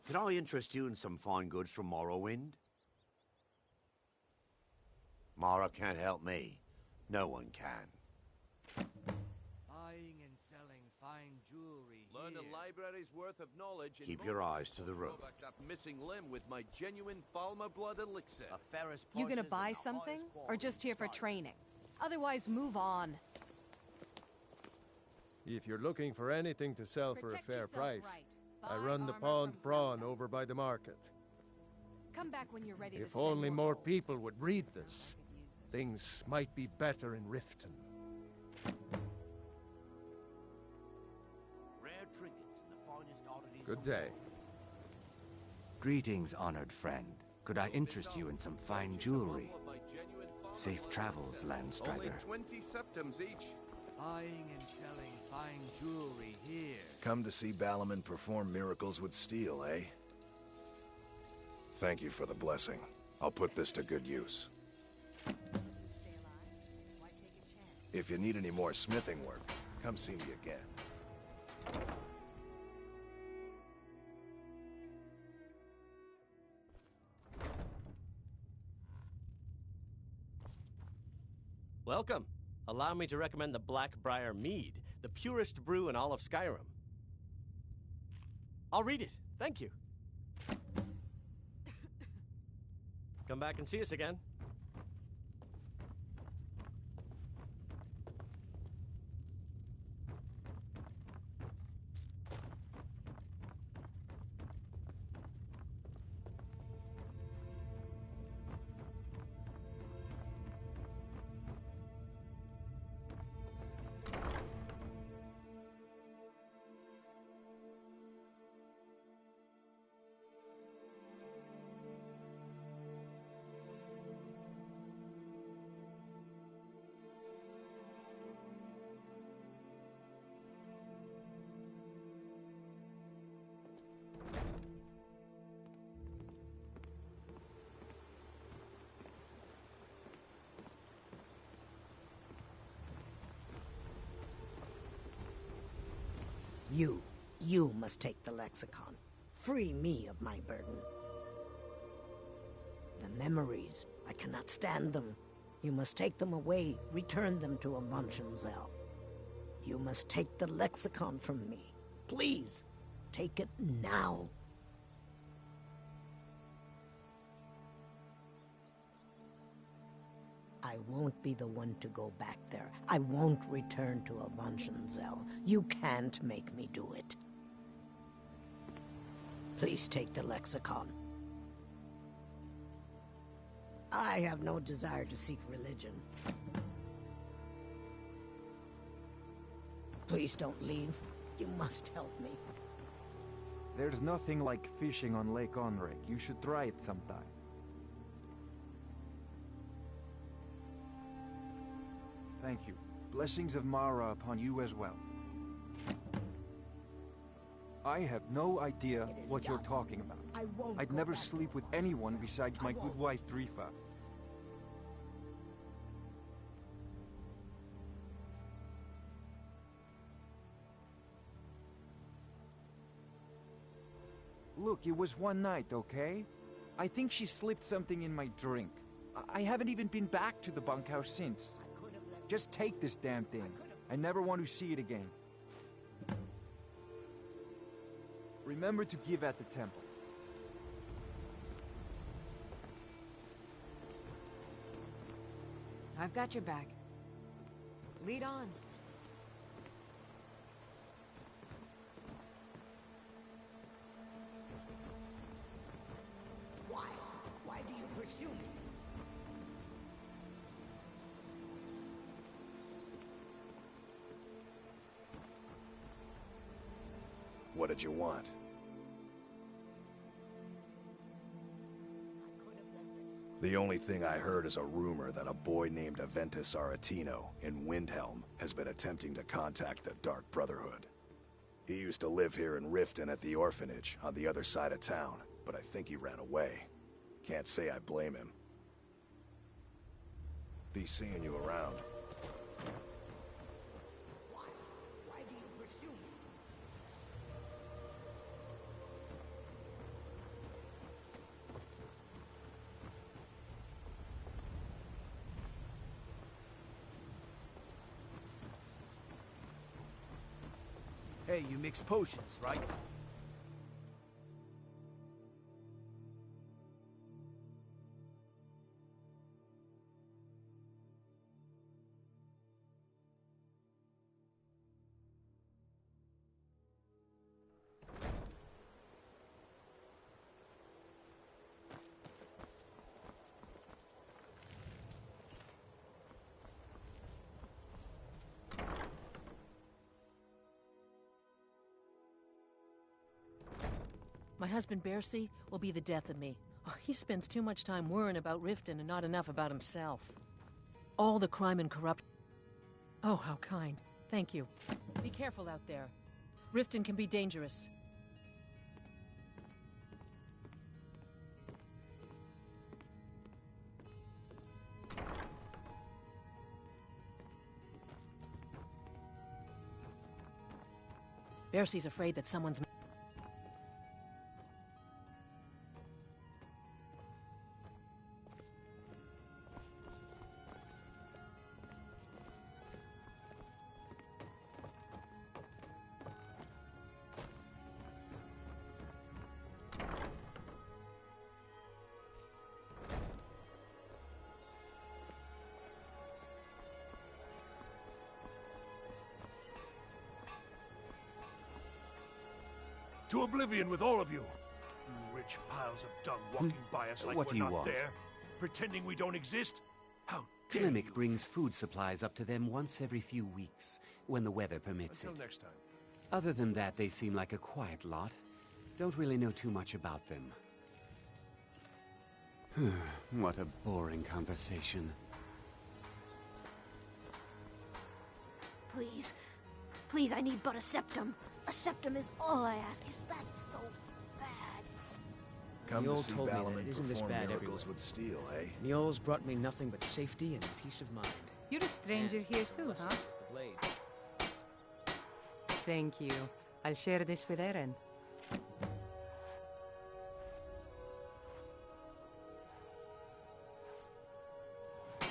Can I interest you in some fine goods from Morrowind? Mara can't help me. No one can. Buying and selling fine jewelry. Learn a library's worth of knowledge. Keep your eyes to the road. Back that missing limb with my genuine Falmer blood elixir. You gonna buy something, or just here for training? Otherwise, move on. If you're looking for anything to sell for a Protect fair yourself price, right. I Buy run the armor Pond from Prawn over by the market. Come back when you're ready to If spend only more more gold. people would read this, things might be better in Riften. Rare trinkets and the finest oddities. Good day. Greetings, honored friend. Could I interest you in some fine jewelry? Safe travels, Landstrider. Only 20 septims each. Buying and selling fine jewelry here. Come to see Balaman perform miracles with steel, eh? Thank you for the blessing. I'll put this to good use. If you need any more smithing work, come see me again. Welcome. Allow me to recommend the Blackbriar Mead, the purest brew in all of Skyrim. I'll read it. Thank you. Come back and see us again. You must take the lexicon. Free me of my burden. The memories, I cannot stand them. You must take them away, return them to Avonshenzell. You must take the lexicon from me. Please, take it now. I won't be the one to go back there. I won't return to Avonshenzell. You can't make me do it. Please take the lexicon. I have no desire to seek religion. Please don't leave. You must help me. There's nothing like fishing on Lake Onreg. You should try it sometime. Thank you. Blessings of Mara upon you as well. I have no idea what you're talking about. I'd never sleep with anyone besides my good wife, Drifa. Look, it was one night, okay? I think she slipped something in my drink. I haven't even been back to the bunkhouse since. Just take this damn thing. I never want to see it again. Remember to give at the temple. I've got your back. Lead on. Why? Why do you pursue me? What did you want? The only thing I heard is a rumor that a boy named Aventus Aretino in Windhelm has been attempting to contact the Dark Brotherhood. He used to live here in Riften at the orphanage on the other side of town, but I think he ran away. Can't say I blame him. Be seeing you around. Why do you pursue me? Hey, you mix potions, right? My husband, Bercy, will be the death of me. Oh, he spends too much time worrying about Riften and not enough about himself. All the crime and corruption... Oh, how kind. Thank you. Be careful out there. Riften can be dangerous. Bercy's afraid that someone's... To oblivion with all of you! You rich piles of dung walking by us like What we're do you not want? there, pretending we don't exist? How dare you! Klimek brings food supplies up to them once every few weeks, when the weather permits Until it. next time. Other than that, they seem like a quiet lot. Don't really know too much about them. What a boring conversation. Please. Please, I need but a septum. A septum is all I ask. Is that so bad? Come Niol to see told me that Balamon it isn't this perform bad miracles with steel, eh? Niol's brought me nothing but safety and peace of mind. You're a stranger here too, huh? The blade. Thank you. I'll share this with Eren.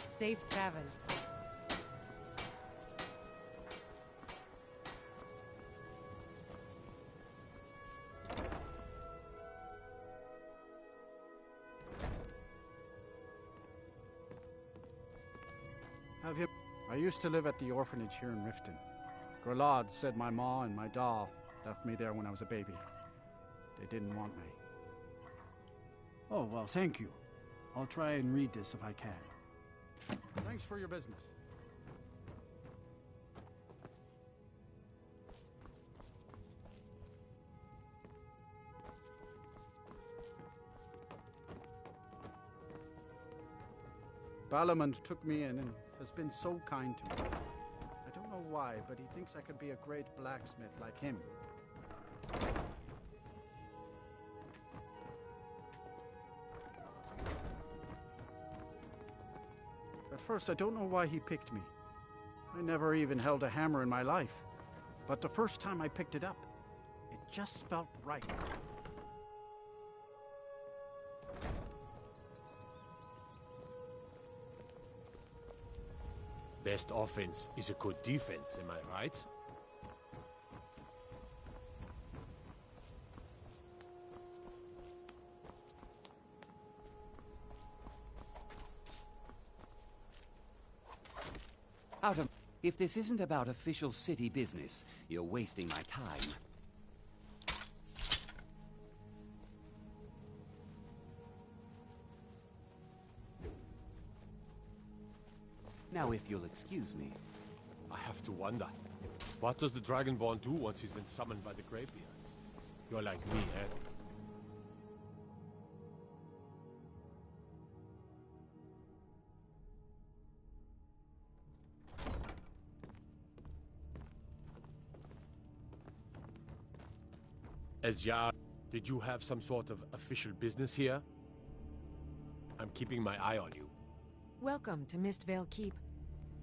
Safe travels. I used to live at the orphanage here in Riften. Grelad said my ma and my doll left me there when I was a baby. They didn't want me. Oh, well, thank you. I'll try and read this if I can. Thanks for your business. Balamon took me in and has been so kind to me. I don't know why, but he thinks I could be a great blacksmith like him. At first, I don't know why he picked me. I never even held a hammer in my life. But the first time I picked it up, it just felt right. Best offense is a good defense, am I right? Out of... If this isn't about official city business, you're wasting my time. Now, if you'll excuse me. I have to wonder. What does the Dragonborn do once he's been summoned by the Greybeards? You're like me, eh? Ezja, did you have some sort of official business here? I'm keeping my eye on you. Welcome to Mistvale Keep.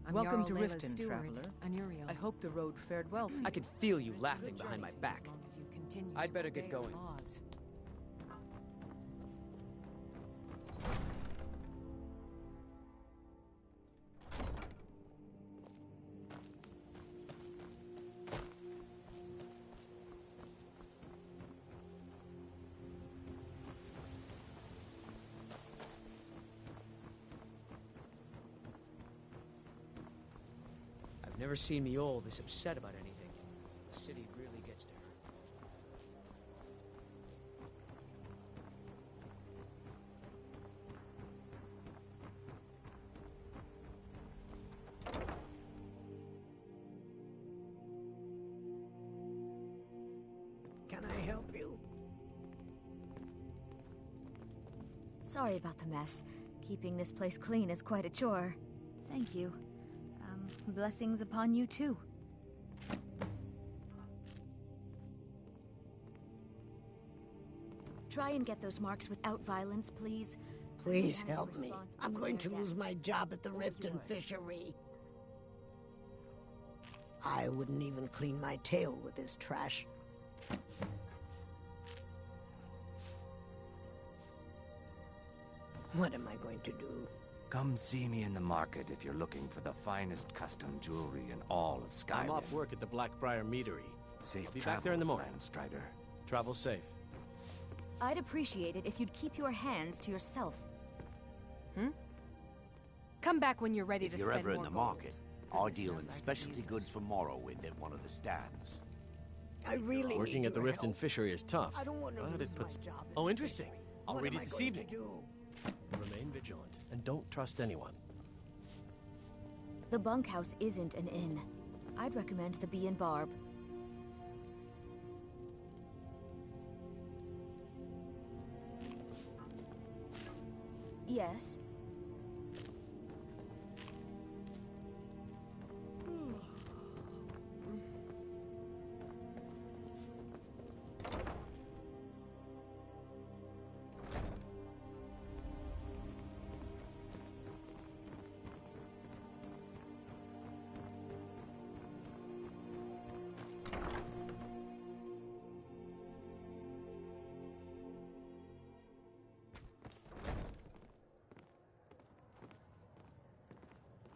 I'm Welcome Jarl to Layla's Riften, steward, traveler. Anuriel. I hope the road fared well for you. I could feel you laughing behind my back. I'd better get going. I've never seen Mjolnir this upset about anything. The city really gets to her. Can I help you? Sorry about the mess. Keeping this place clean is quite a chore. Thank you. Blessings upon you, too. Try and get those marks without violence, please. Please help me. I'm going to lose my job at the Riften fishery. I wouldn't even clean my tail with this trash. What am I going to do? Come see me in the market if you're looking for the finest custom jewelry in all of Skyrim. I'm off work at the Blackbriar Meadery. Safe I'll be travels, back there in the morning. Landstrider. Travel safe. I'd appreciate it if you'd keep your hands to yourself. Come back when you're ready If to you're spend ever in more the gold. market, I deal in specialty goods from Morrowind at one of the stands. I really Working need at the your Riften help. fishery is tough. I don't want to but lose it my puts... job. Oh, interesting. I'll What read am it I this going evening. to do? Remain vigilant and don't trust anyone. The bunkhouse isn't an inn. I'd recommend the Bee and Barb. Yes?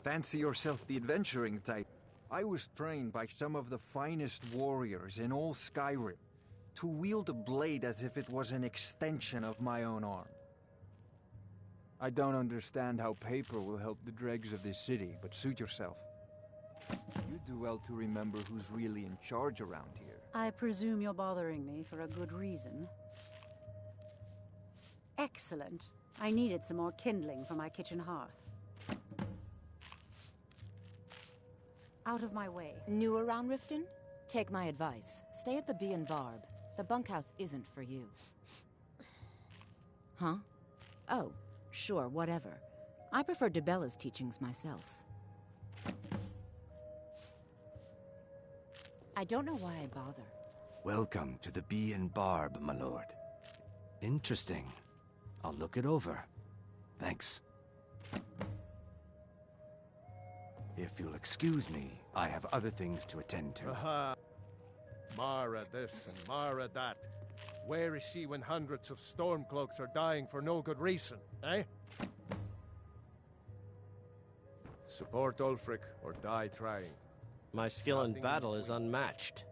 Fancy yourself the adventuring type. I was trained by some of the finest warriors in all Skyrim to wield a blade as if it was an extension of my own arm. I don't understand how paper will help the dregs of this city, but suit yourself. You do well to remember who's really in charge around here. I presume you're bothering me for a good reason. Excellent. I needed some more kindling for my kitchen hearth. Out of my way. New around Riften? Take my advice. Stay at the Bee and Barb. The bunkhouse isn't for you. Huh? Oh, sure, whatever. I prefer Debella's teachings myself. I don't know why I bother. Welcome to the Bee and Barb, my lord. Interesting. I'll look it over. Thanks. If you'll excuse me, I have other things to attend to. Aha! Mara this and Mara that. Where is she when hundreds of Stormcloaks are dying for no good reason, eh? Support Ulfric or die trying. My skill in battle is unmatched.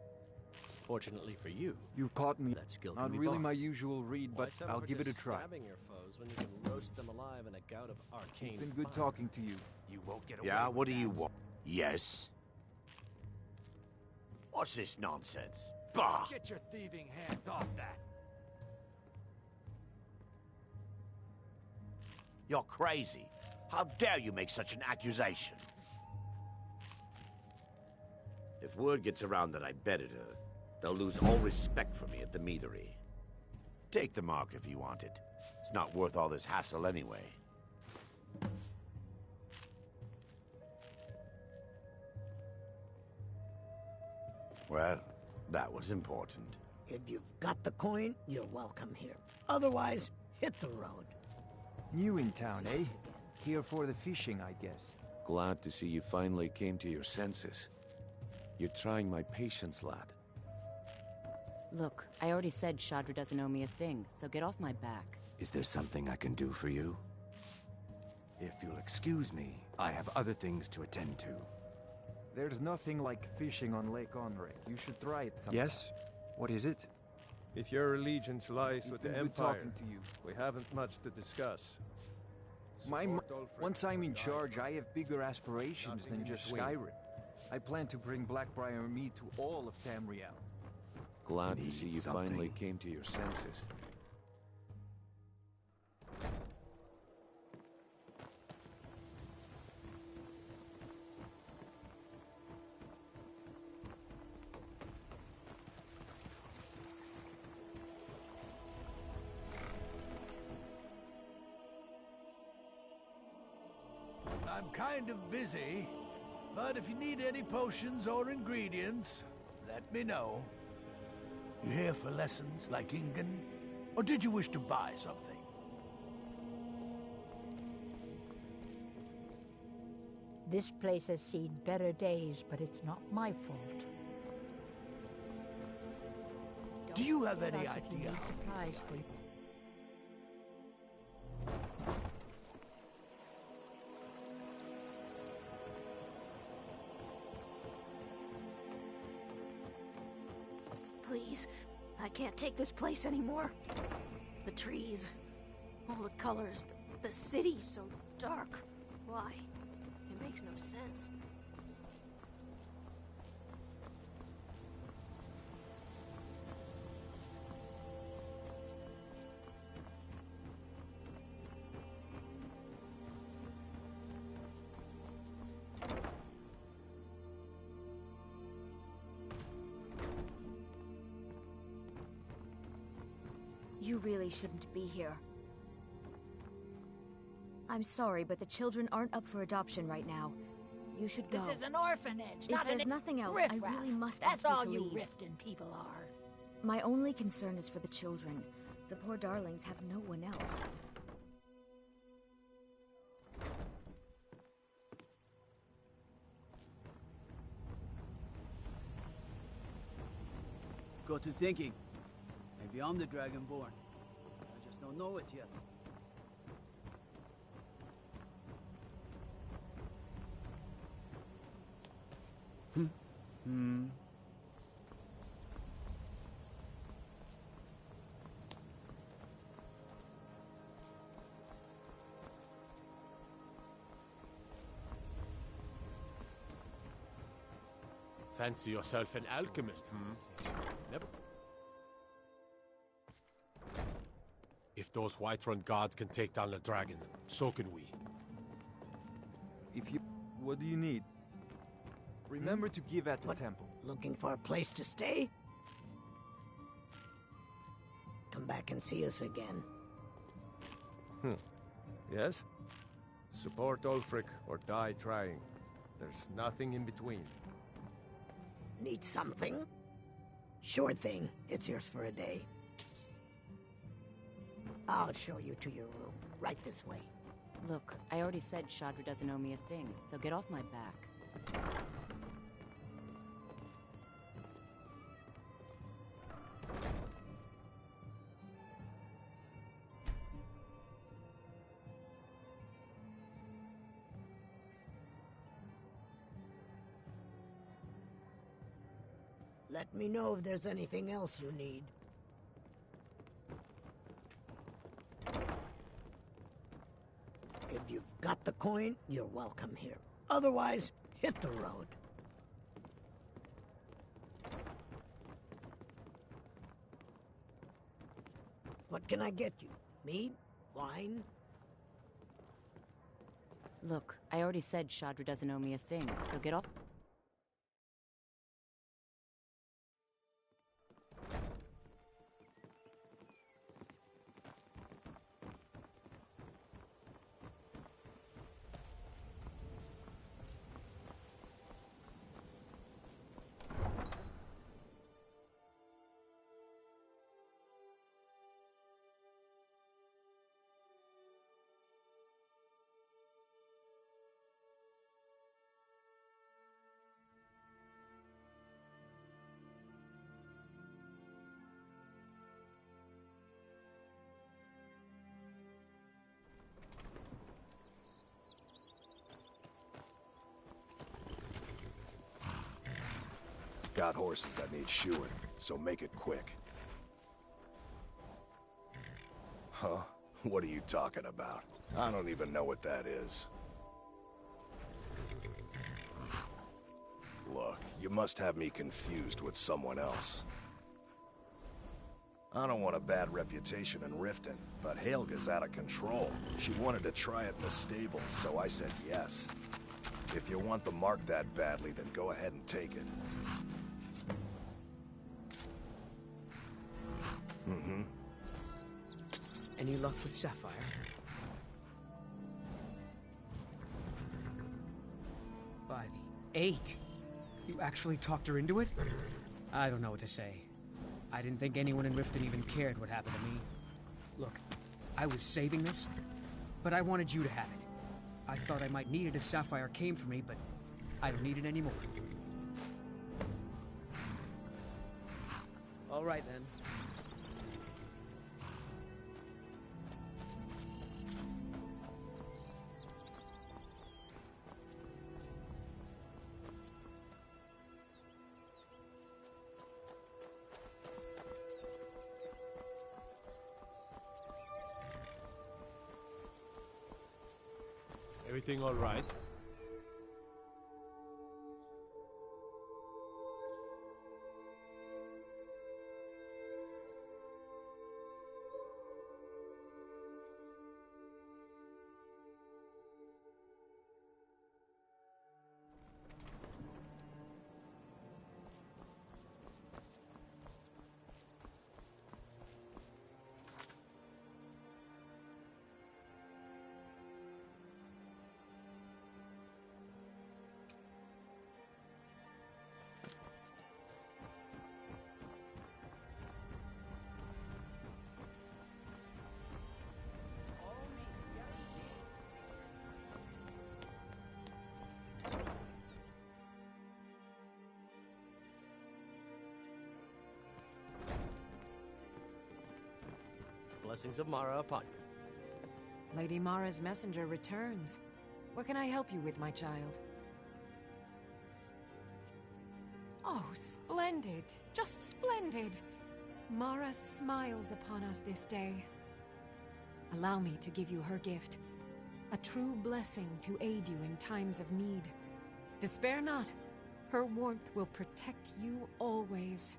Fortunately for you, You've caught me. that skill can Not be really bought. my usual read, Why but settle I'll for give it a just try. stabbing your foes when you can roast them alive in a gout of arcane It's been good fire? talking to you. You won't get away Yeah, with what do that. you want? Yes? What's this nonsense? Bah! Get your thieving hands off that! You're crazy. How dare you make such an accusation? If word gets around that I betted her, they'll lose all respect for me at the meadery. Take the mark if you want it. It's not worth all this hassle anyway. Well, that was important. If you've got the coin, you're welcome here. Otherwise, hit the road. New in town, eh? Here for the fishing, I guess. Glad to see you finally came to your senses. You're trying my patience, lad. Look, I already said Shadra doesn't owe me a thing, so get off my back. Is there something I can do for you? If you'll excuse me, I have other things to attend to. There's nothing like fishing on Lake Onrek. You should try it sometime. Yes? What is it? If your allegiance lies with the Empire, talking to you. we haven't much to discuss. Once I'm in charge, I have bigger aspirations than just Skyrim. I plan to bring Blackbriar mead to all of Tamriel. Glad to see you finally came to your senses. I'm kind of busy, but if you need any potions or ingredients, let me know. You here for lessons like Ingen? Or did you wish to buy something? This place has seen better days, but it's not my fault. Do you have any Plus, if you idea? need supplies for you. Please, I can't take this place anymore. The trees, all the colors, but the city's so dark. Why? It makes no sense. You really shouldn't be here. I'm sorry, but the children aren't up for adoption right now. You should go. This is an orphanage, If not there's an nothing else, I riffraff. really must That's ask all you to you leave. Riften people are. My only concern is for the children. The poor darlings have no one else. Got to thinking. Maybe I'm the Dragonborn. I just don't know it yet. Fancy yourself an alchemist, Never. If those Whiterun gods can take down the dragon, so can we. What do you need? Remember to give at the temple. Looking for a place to stay? Come back and see us again. Yes? Support Ulfric or die trying. There's nothing in between. Need something? Sure thing. It's yours for a day. I'll show you to your room. Right this way. Look, I already said Shadra doesn't owe me a thing, so get off my back. Let me know if there's anything else you need. If you've got the coin, you're welcome here. Otherwise, hit the road. What can I get you? Mead? Wine? Look, I already said Shadra doesn't owe me a thing, so get off. Got horses that need shoeing, so make it quick. Huh? What are you talking about? I don't even know what that is. Look, you must have me confused with someone else. I don't want a bad reputation in Riften, but Helga's out of control. She wanted to try it in the stables, so I said yes. If you want the mark that badly, then go ahead and take it. Mm-hmm. Any luck with Sapphire? By the 8. You actually talked her into it? I don't know what to say. I didn't think anyone in Riften even cared what happened to me. Look, I was saving this, but I wanted you to have it. I thought I might need it if Sapphire came for me, but I don't need it anymore. All right, then. Everything all right? Blessings of Mara upon you. Lady Mara's messenger returns. What can I help you with, my child? Oh, splendid. Just splendid. Mara smiles upon us this day. Allow me to give you her gift. A true blessing to aid you in times of need. Despair not. Her warmth will protect you always.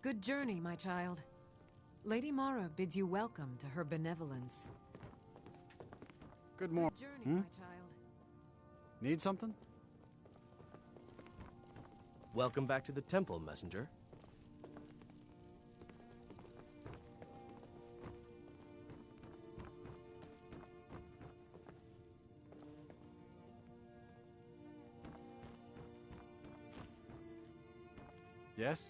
Good journey, my child. Lady Mara bids you welcome to her benevolence. Good morning. Good journey, my child. Need something? Welcome back to the temple, messenger. Yes?